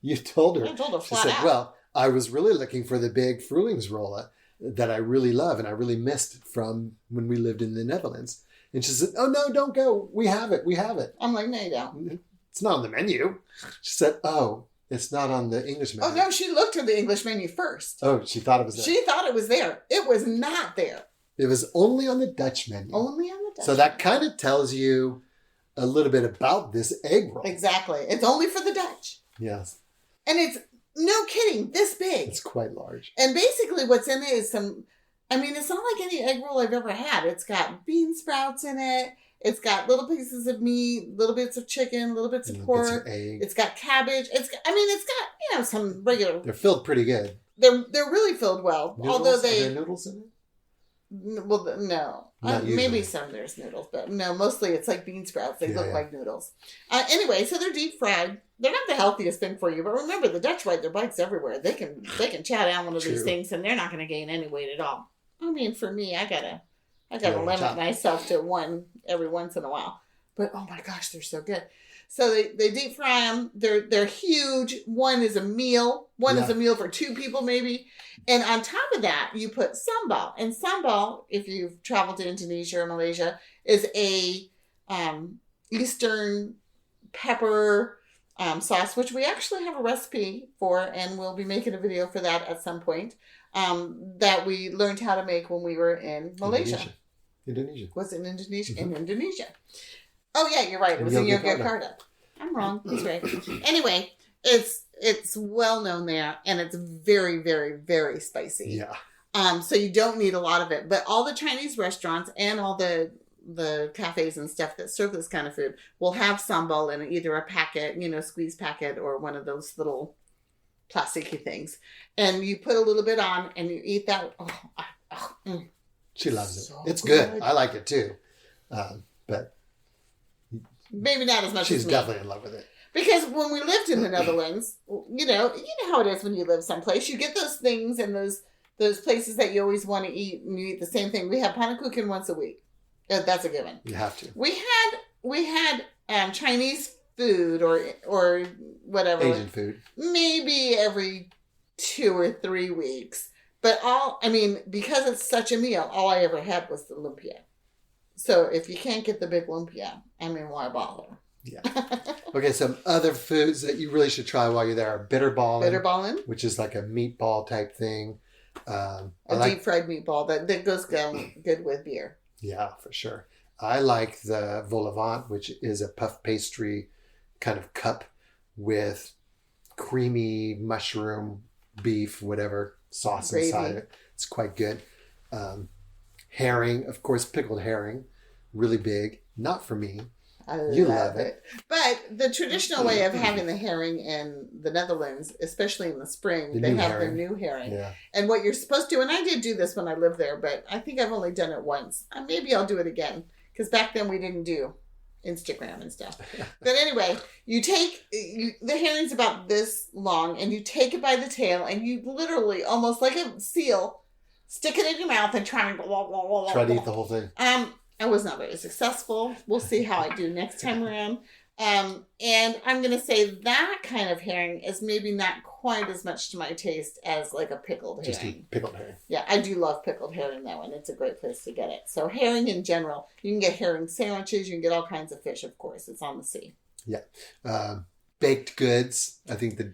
B: you told her.
A: I told her flat
B: she said,
A: out.
B: Well, I was really looking for the big Frühlingsrolle that I really love and I really missed from when we lived in the Netherlands. And she said, oh, no, don't go. We have it. We have it.
A: I'm like, no, you don't.
B: It's not on the menu. She said, oh, it's not on the English menu.
A: Oh, no, she looked at the English menu first.
B: Oh, she thought it was there.
A: She thought it was there. It was not there.
B: It was only on the Dutch menu.
A: Only on the Dutch
B: So that kind of tells you a little bit about this egg roll.
A: Exactly. It's only for the Dutch.
B: Yes.
A: And it's, no kidding, this big.
B: It's quite large.
A: And basically what's in it is some I mean, it's not like any egg roll I've ever had. It's got bean sprouts in it. It's got little pieces of meat, little bits of chicken, little bits of pork. It's got cabbage. It's got some regular.
B: They're filled pretty good.
A: They're really filled well.
B: Noodles?
A: Although
B: Are there noodles in it?
A: Well, no. Maybe some there's noodles, but no, mostly it's like bean sprouts. They look like noodles. Anyway, so they're deep fried. They're not the healthiest thing for you, but remember, the Dutch ride their bikes everywhere. They can chow down one of these things, and they're not going to gain any weight at all. I mean, for me, I gotta limit myself to one every once in a while. But oh my gosh, they're so good. So they deep fry them. They're huge. One is a meal. One is a meal for 2 people maybe. And on top of that, you put sambal. And sambal, if you've traveled to Indonesia or Malaysia, is a Eastern pepper sauce, which we actually have a recipe for, and we'll be making a video for that at some point, that we learned how to make when we were in Malaysia.
B: Indonesia.
A: Was it in Indonesia? Mm-hmm. In Indonesia. Oh, yeah, you're right. It was in Yogyakarta. I'm wrong. He's right. Anyway, it's well known there, and it's very, very, very spicy.
B: Yeah.
A: So you don't need a lot of it. But all the Chinese restaurants and all the cafes and stuff that serve this kind of food will have sambal in either a packet, squeeze packet, or one of those little plasticky things. And you put a little bit on, and you eat that.
B: She loves it. It's good. I like it too. But
A: maybe not as much as me.
B: She's definitely in love with it.
A: Because when we lived in the Netherlands, you know how it is when you live someplace. You get those things and those places that you always want to eat, and you eat the same thing. We have pannenkoeken once a week. That's a given.
B: You have to.
A: We had Chinese food or whatever.
B: Asian food.
A: Maybe every 2 or 3 weeks. But because it's such a meal, all I ever had was the lumpia. So if you can't get the big lumpia, why bother?
B: Yeah. Okay, some other foods that you really should try while you're there are bitterballen.
A: Bitterballen?
B: Which is like a meatball type thing.
A: Deep fried meatball that goes good with beer.
B: Yeah, for sure. I like the vol au vent, which is a puff pastry kind of cup with creamy mushroom, beef, whatever sauce
A: Gravy.
B: Inside it. It's quite good. Herring, of course, pickled herring, really big. Not for me. You love it.
A: But the traditional way of having the herring in the Netherlands, especially in the spring, they have the new herring.
B: Yeah.
A: And what you're supposed to, and I did do this when I lived there, but I think I've only done it once. Maybe I'll do it again, because back then we didn't do Instagram and stuff. But anyway, you take, the herring's about this long, and you take it by the tail, and you literally, almost like a seal, stick it in your mouth and try and
B: try to eat the whole thing.
A: I was not very successful. We'll see how I do next time around. And I'm going to say that kind of herring is maybe not quite as much to my taste as like a pickled herring.
B: Just eat pickled herring.
A: Yeah, I do love pickled herring though, and it's a great place to get it. So herring in general, you can get herring sandwiches. You can get all kinds of fish, of course. It's on the sea.
B: Yeah. Baked goods. I think the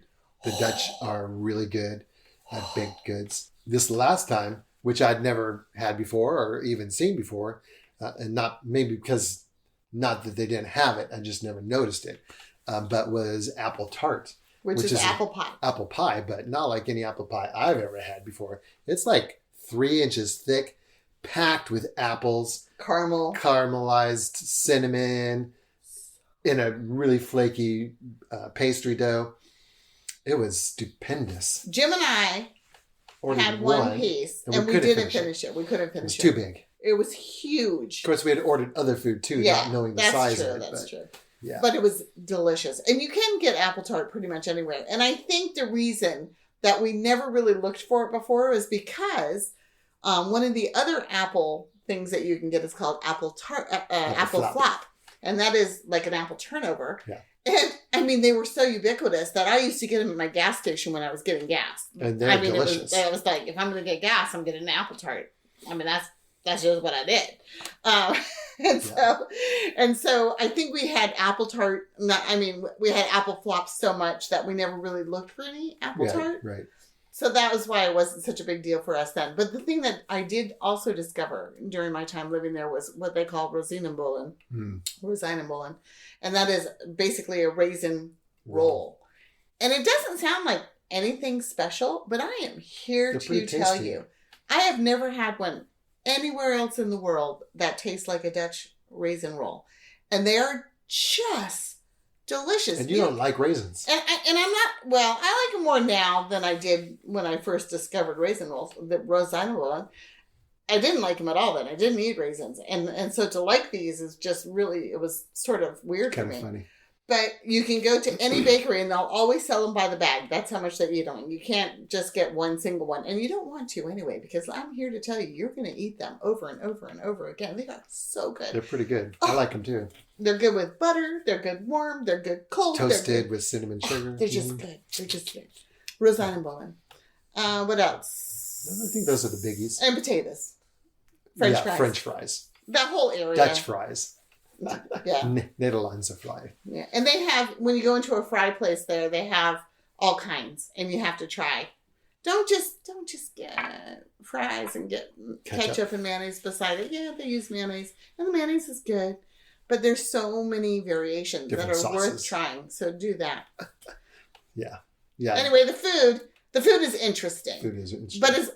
B: Dutch are really good at baked goods. This last time, which I'd never had before or even seen before, and not maybe because not that they didn't have it, I just never noticed it, but was apple tart.
A: Which is apple pie.
B: Apple pie, but not like any apple pie I've ever had before. It's like 3 inches thick, packed with apples. Caramelized cinnamon in a really flaky pastry dough. It was stupendous.
A: Jim and I had one piece, and we didn't finish it. We couldn't finish it.
B: It was too big.
A: It was huge.
B: Of course, we had ordered other food too, not knowing the size of it.
A: That's true.
B: Yeah.
A: But it was delicious. And you can get apple tart pretty much anywhere. And I think the reason that we never really looked for it before was because one of the other apple things that you can get is called apple flop. And that is like an apple turnover.
B: Yeah.
A: And they were so ubiquitous that I used to get them at my gas station when I was getting gas.
B: And they're delicious.
A: It was like, if I'm going to get gas, I'm getting an apple tart. That's just what I did. And so I think we had apple tart. We had apple flops so much that we never really looked for any apple tart.
B: Right.
A: So that was why it wasn't such a big deal for us then. But the thing that I did also discover during my time living there was what they call rosinenbollen. Rosinenbollen. And that is basically a raisin roll. And it doesn't sound like anything special, but I am here to tell you I have never had one anywhere else in the world that tastes like a Dutch raisin roll. And they are just delicious.
B: And you don't like raisins.
A: And I'm not, well, I like them more now than I did when I first discovered raisin rolls, the Rosanna roll. I didn't like them at all then. I didn't eat raisins. And so to like these is just really, it was sort of weird for me.
B: Kind of funny.
A: But you can go to any bakery and they'll always sell them by the bag. That's how much they eat them. You can't just get one single one. And you don't want to anyway, because I'm here to tell you, you're going to eat them over and over and over again. They are so good.
B: They're pretty good. I like them too.
A: They're good with butter. They're good warm. They're good cold.
B: Toasted with cinnamon sugar.
A: They're just good. They're just good. Rosanna bowling. What else?
B: I think those are the biggies.
A: And potatoes. French fries.
B: French fries.
A: That whole area.
B: Dutch fries.
A: Yeah.
B: Nederlandse fry.
A: Yeah. And they have, when you go into a fry place there, they have all kinds and you have to try. Don't just get fries and get ketchup and mayonnaise beside it. Yeah, they use mayonnaise. And the mayonnaise is good. But there's so many variations that are worth trying. So do that.
B: Yeah.
A: Anyway, the food is interesting.
B: Food is interesting.
A: But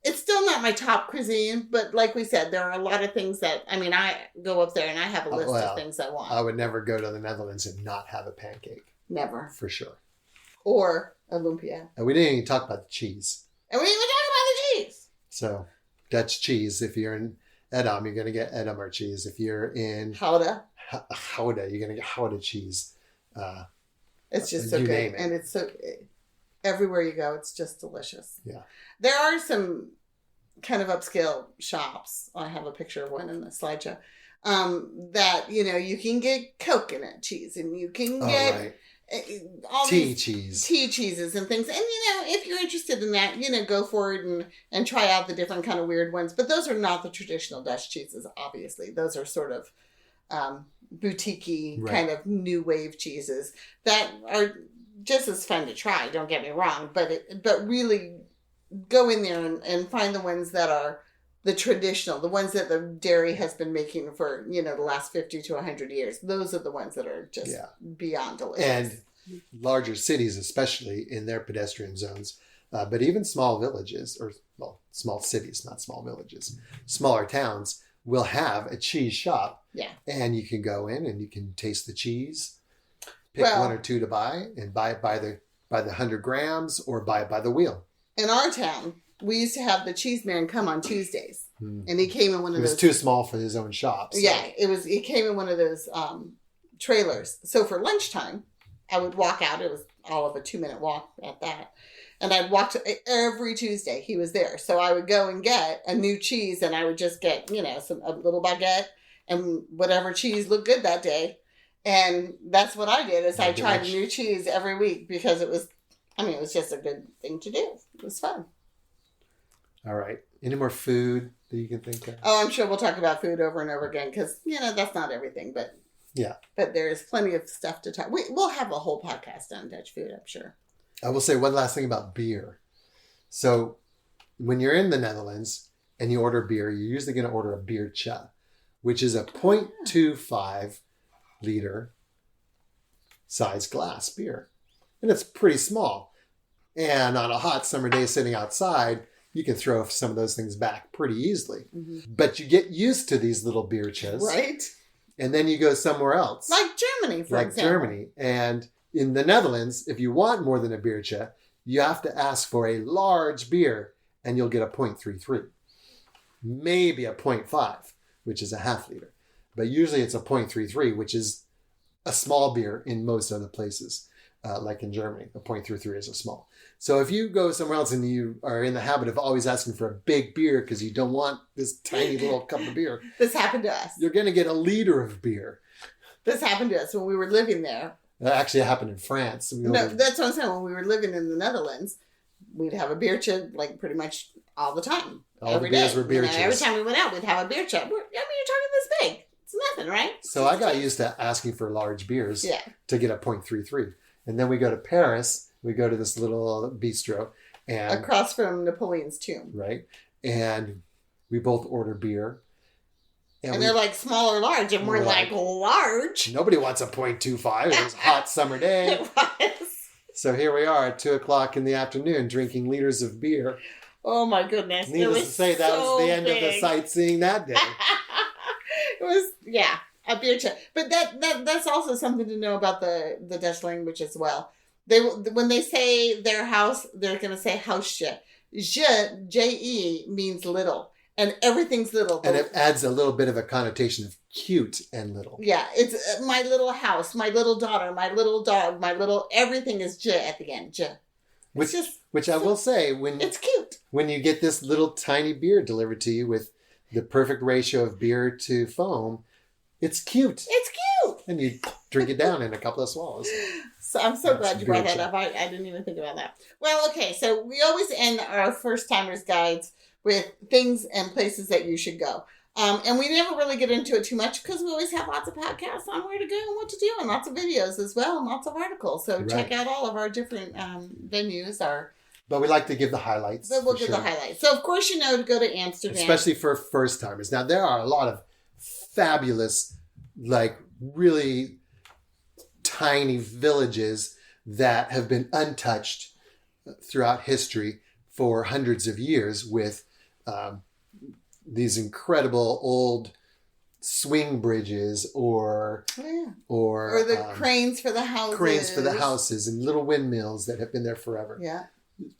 A: it's still not my top cuisine. But like we said, there are a lot of things that, I mean, I go up there and I have a list of things I want.
B: I would never go to the Netherlands and not have a pancake.
A: Never.
B: For sure.
A: Or a lumpia.
B: And we didn't even talk about the cheese.
A: And we didn't even talk about the cheese.
B: So, Dutch cheese, if you're in Edam, you're going to get Edamer cheese. If you're in
A: Gouda,
B: you're going to get Gouda cheese.
A: It's just so good. And it's so, everywhere you go, it's just delicious.
B: Yeah.
A: There are some kind of upscale shops. I have a picture of one in the slideshow. That, you can get coconut cheese and you can get all
B: tea cheeses
A: and things. And, if you're interested in that, go for it and try out the different kind of weird ones. But those are not the traditional Dutch cheeses, obviously. Those are sort of boutique-y kind of new wave cheeses that are just as fun to try. Don't get me wrong. But really go in there and find the ones that are the traditional, the ones that the dairy has been making for, the last 50 to 100 years. Those are the ones that are just beyond delicious.
B: And larger cities, especially in their pedestrian zones, but even small villages, small cities, not small villages, smaller towns will have a cheese shop.
A: Yeah.
B: And you can go in and you can taste the cheese, pick one or two to buy, and buy it by the 100 grams or buy it by the wheel.
A: In our town, we used to have the cheese man come on Tuesdays, and he came in one of those.
B: It was too small for his own shop. So.
A: Yeah, it was. He came in one of those trailers. So for lunchtime, I wowould walk out. It was all of a 2-minute walk at that, and I'd walk to every Tuesday. He was there, so I would go and get a new cheese, and I would just get a little baguette and whatever cheese looked good that day, and that's what I did. Is I tried a new cheese every week because it was. It was just a good thing to do. It was fun.
B: All right. Any more food that you can think of?
A: Oh, I'm sure we'll talk about food over and over again because, that's not everything. But
B: yeah.
A: But there's plenty of stuff to talk. We'll have a whole podcast on Dutch food, I'm sure.
B: I will say one last thing about beer. So when you're in the Netherlands and you order beer, you're usually going to order a biertje, which is a 0.25 liter size glass beer. And it's pretty small. And on a hot summer day sitting outside, you can throw some of those things back pretty easily. Mm-hmm. But you get used to these little biertjes.
A: Right.
B: And then you go somewhere else.
A: Like Germany, for example.
B: Germany. And in the Netherlands, if you want more than a biertje, you have to ask for a large beer and you'll get a 0.33. Maybe a 0.5, which is a half liter. But usually it's a 0.33, which is a small beer in most other places. Like in Germany, a 0.33 is a small. So if you go somewhere else and you are in the habit of always asking for a big beer because you don't want this tiny little cup of beer.
A: This happened to us.
B: You're going to get a liter of beer.
A: This happened to us when we were living there.
B: That actually happened in France.
A: No, that's what I'm saying. When we were living in the Netherlands, we'd have a biertje like pretty much all the time.
B: Every day. Were biertjes.
A: Every time we went out, we'd have a biertje. You're talking this big. It's nothing, right?
B: So I got used to asking for large beers to get a 0.33. And then we go to Paris. We go to this little bistro. And
A: across from Napoleon's tomb.
B: Right. And we both order beer.
A: And they're like small or large. And we're like, large?
B: Nobody wants a 0.25. It was a hot summer day.
A: It was.
B: So here we are at 2:00 in the afternoon drinking liters of beer.
A: Oh my goodness.
B: Needless to say, that was the end of the sightseeing that day.
A: It was, yeah, a beer check. But that's also something to know about the Dutch language as well. When they say their house, they're going to say huisje. J-E means little. And everything's little.
B: And it adds a little bit of a connotation of cute and little.
A: Yeah, it's my little house, my little daughter, my little dog, everything is j at the end. J.
B: Which I will say,
A: it's cute.
B: When you get this little tiny beer delivered to you with the perfect ratio of beer to foam, it's cute.
A: It's cute.
B: And you drink it down in a couple of swallows.
A: So I'm so glad you brought that up. I didn't even think about that. Well, okay, so we always end our first timers guides with things and places that you should go. And we never really get into it too much because we always have lots of podcasts on where to go and what to do, and lots of videos as well, and lots of articles. So check out all of our different venues.
B: But we like to give the highlights.
A: But we'll give the highlights. So, of course, to go to Amsterdam.
B: Especially for first timers. Now, there are a lot of fabulous, like really tiny villages that have been untouched throughout history for hundreds of years with these incredible old swing bridges or
A: the cranes for the houses.
B: Cranes for the houses and little windmills that have been there forever.
A: Yeah.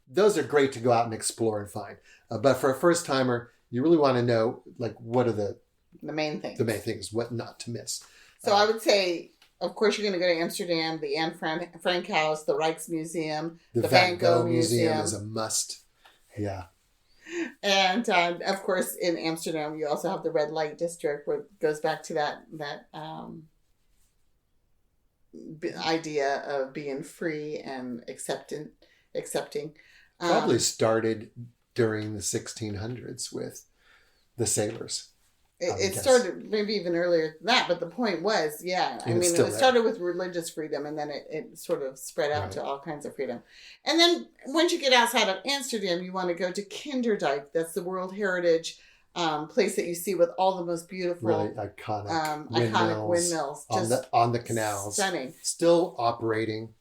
B: Those are great to go out and explore and find. But for a first timer, you really want to know, like, what are the
A: main things.
B: The main things, what not to miss.
A: So I would say, of course, you're going to go to Amsterdam, the Anne Frank House, the Rijksmuseum,
B: the Van Gogh Museum is a must. Yeah.
A: And of course, in Amsterdam, you also have the red light district, where it goes back to that idea of being free and accepting.
B: Probably started during the 1600s with the sailors.
A: It started maybe even earlier than that, but the point was, it started with religious freedom, and then it sort of spread out to all kinds of freedom. And then once you get outside of Amsterdam, you want to go to Kinderdijk. That's the World Heritage place that you see with all the most beautiful,
B: really iconic
A: windmills
B: on the canals.
A: Stunning.
B: Still operating.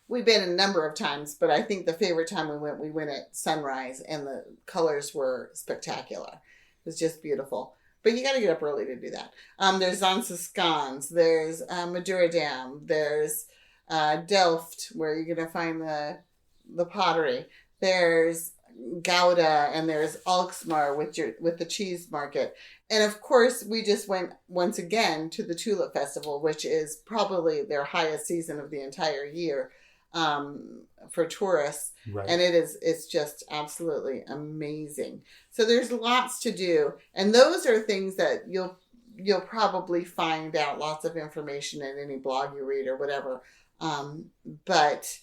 A: We've been a number of times, but I think the favorite time we went at sunrise, and the colors were spectacular. It was just beautiful. But you got to get up early to do that. There's Zanskans, there's Madura Dam, there's Delft, where you're going to find the pottery. There's Gouda, and there's Alkmaar with the cheese market. And of course, we just went once again to the Tulip Festival, which is probably their highest season of the entire year for tourists.
B: Right.
A: And it's just absolutely amazing. So there's lots to do, and those are things that you'll probably find out lots of information in any blog you read or whatever. But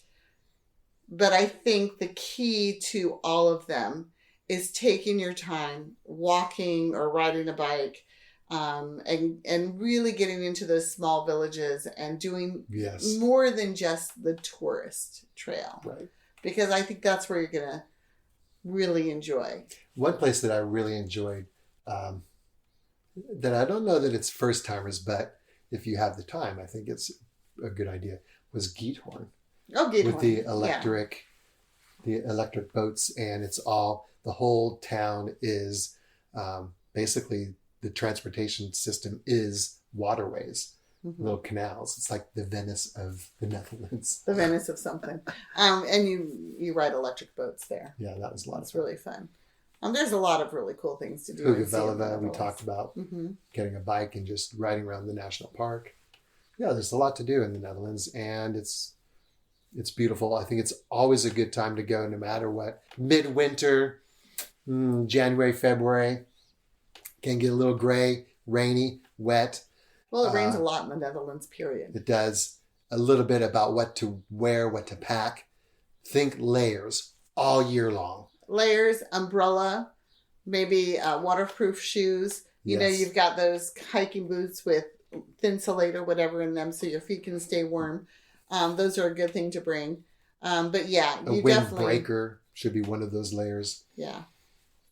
A: I think the key to all of them is taking your time, walking or riding a bike, and really getting into those small villages and doing more than just the tourist trail.
B: Right.
A: Because I think that's where you're going to really enjoy.
B: One place that I really enjoyed, that I don't know that it's first timers, but if you have the time, I think it's a good idea, was Giethorn.
A: Oh, Giethorn.
B: With the electric boats, and the whole town is basically the transportation system is waterways. Mm-hmm. Little canals. It's like the Venice of the Netherlands.
A: The Venice of something. And you ride electric boats there.
B: Yeah, that was a lot.
A: It's really fun. There's a lot of really cool things to do.
B: Hoogervelva, we talked about getting a bike and just riding around the national park. Yeah, there's a lot to do in the Netherlands, and it's beautiful. I think it's always a good time to go, no matter what. Midwinter, January, February, can get a little gray, rainy, wet.
A: Well, it rains a lot in the Netherlands, period.
B: It does. A little bit about what to wear, what to pack. Think layers all year long.
A: Layers, umbrella, maybe waterproof shoes. You know, you've got those hiking boots with Thinsulate or whatever in them so your feet can stay warm. Those are a good thing to bring. But yeah,
B: a windbreaker should be one of those layers.
A: Yeah,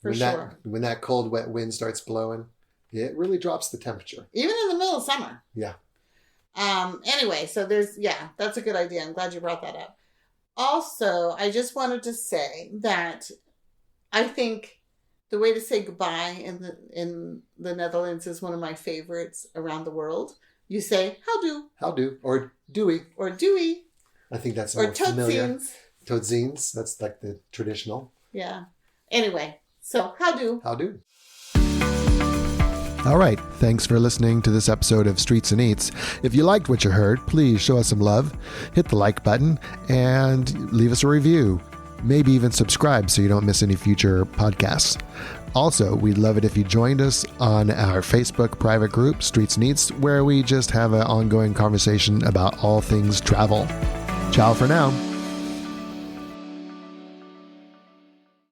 A: for sure.
B: When that cold, wet wind starts blowing, it really drops the temperature.
A: Even in the middle of summer.
B: Yeah.
A: Anyway, so that's a good idea. I'm glad you brought that up. Also, I just wanted to say that I think the way to say goodbye in the Netherlands is one of my favorites around the world. You say houdoe.
B: Houdoe or doei.
A: Or doei.
B: I think that's
A: or
B: more familiar.
A: totsiens.
B: Totsiens. That's like the traditional.
A: Yeah. Anyway, so houdoe.
B: Houdoe. All right. Thanks for listening to this episode of Streets and Eats. If you liked what you heard, please show us some love, hit the like button, and leave us a review. Maybe even subscribe so you don't miss any future podcasts. Also, we'd love it if you joined us on our Facebook private group, Streets and Eats, where we just have an ongoing conversation about all things travel. Ciao for now.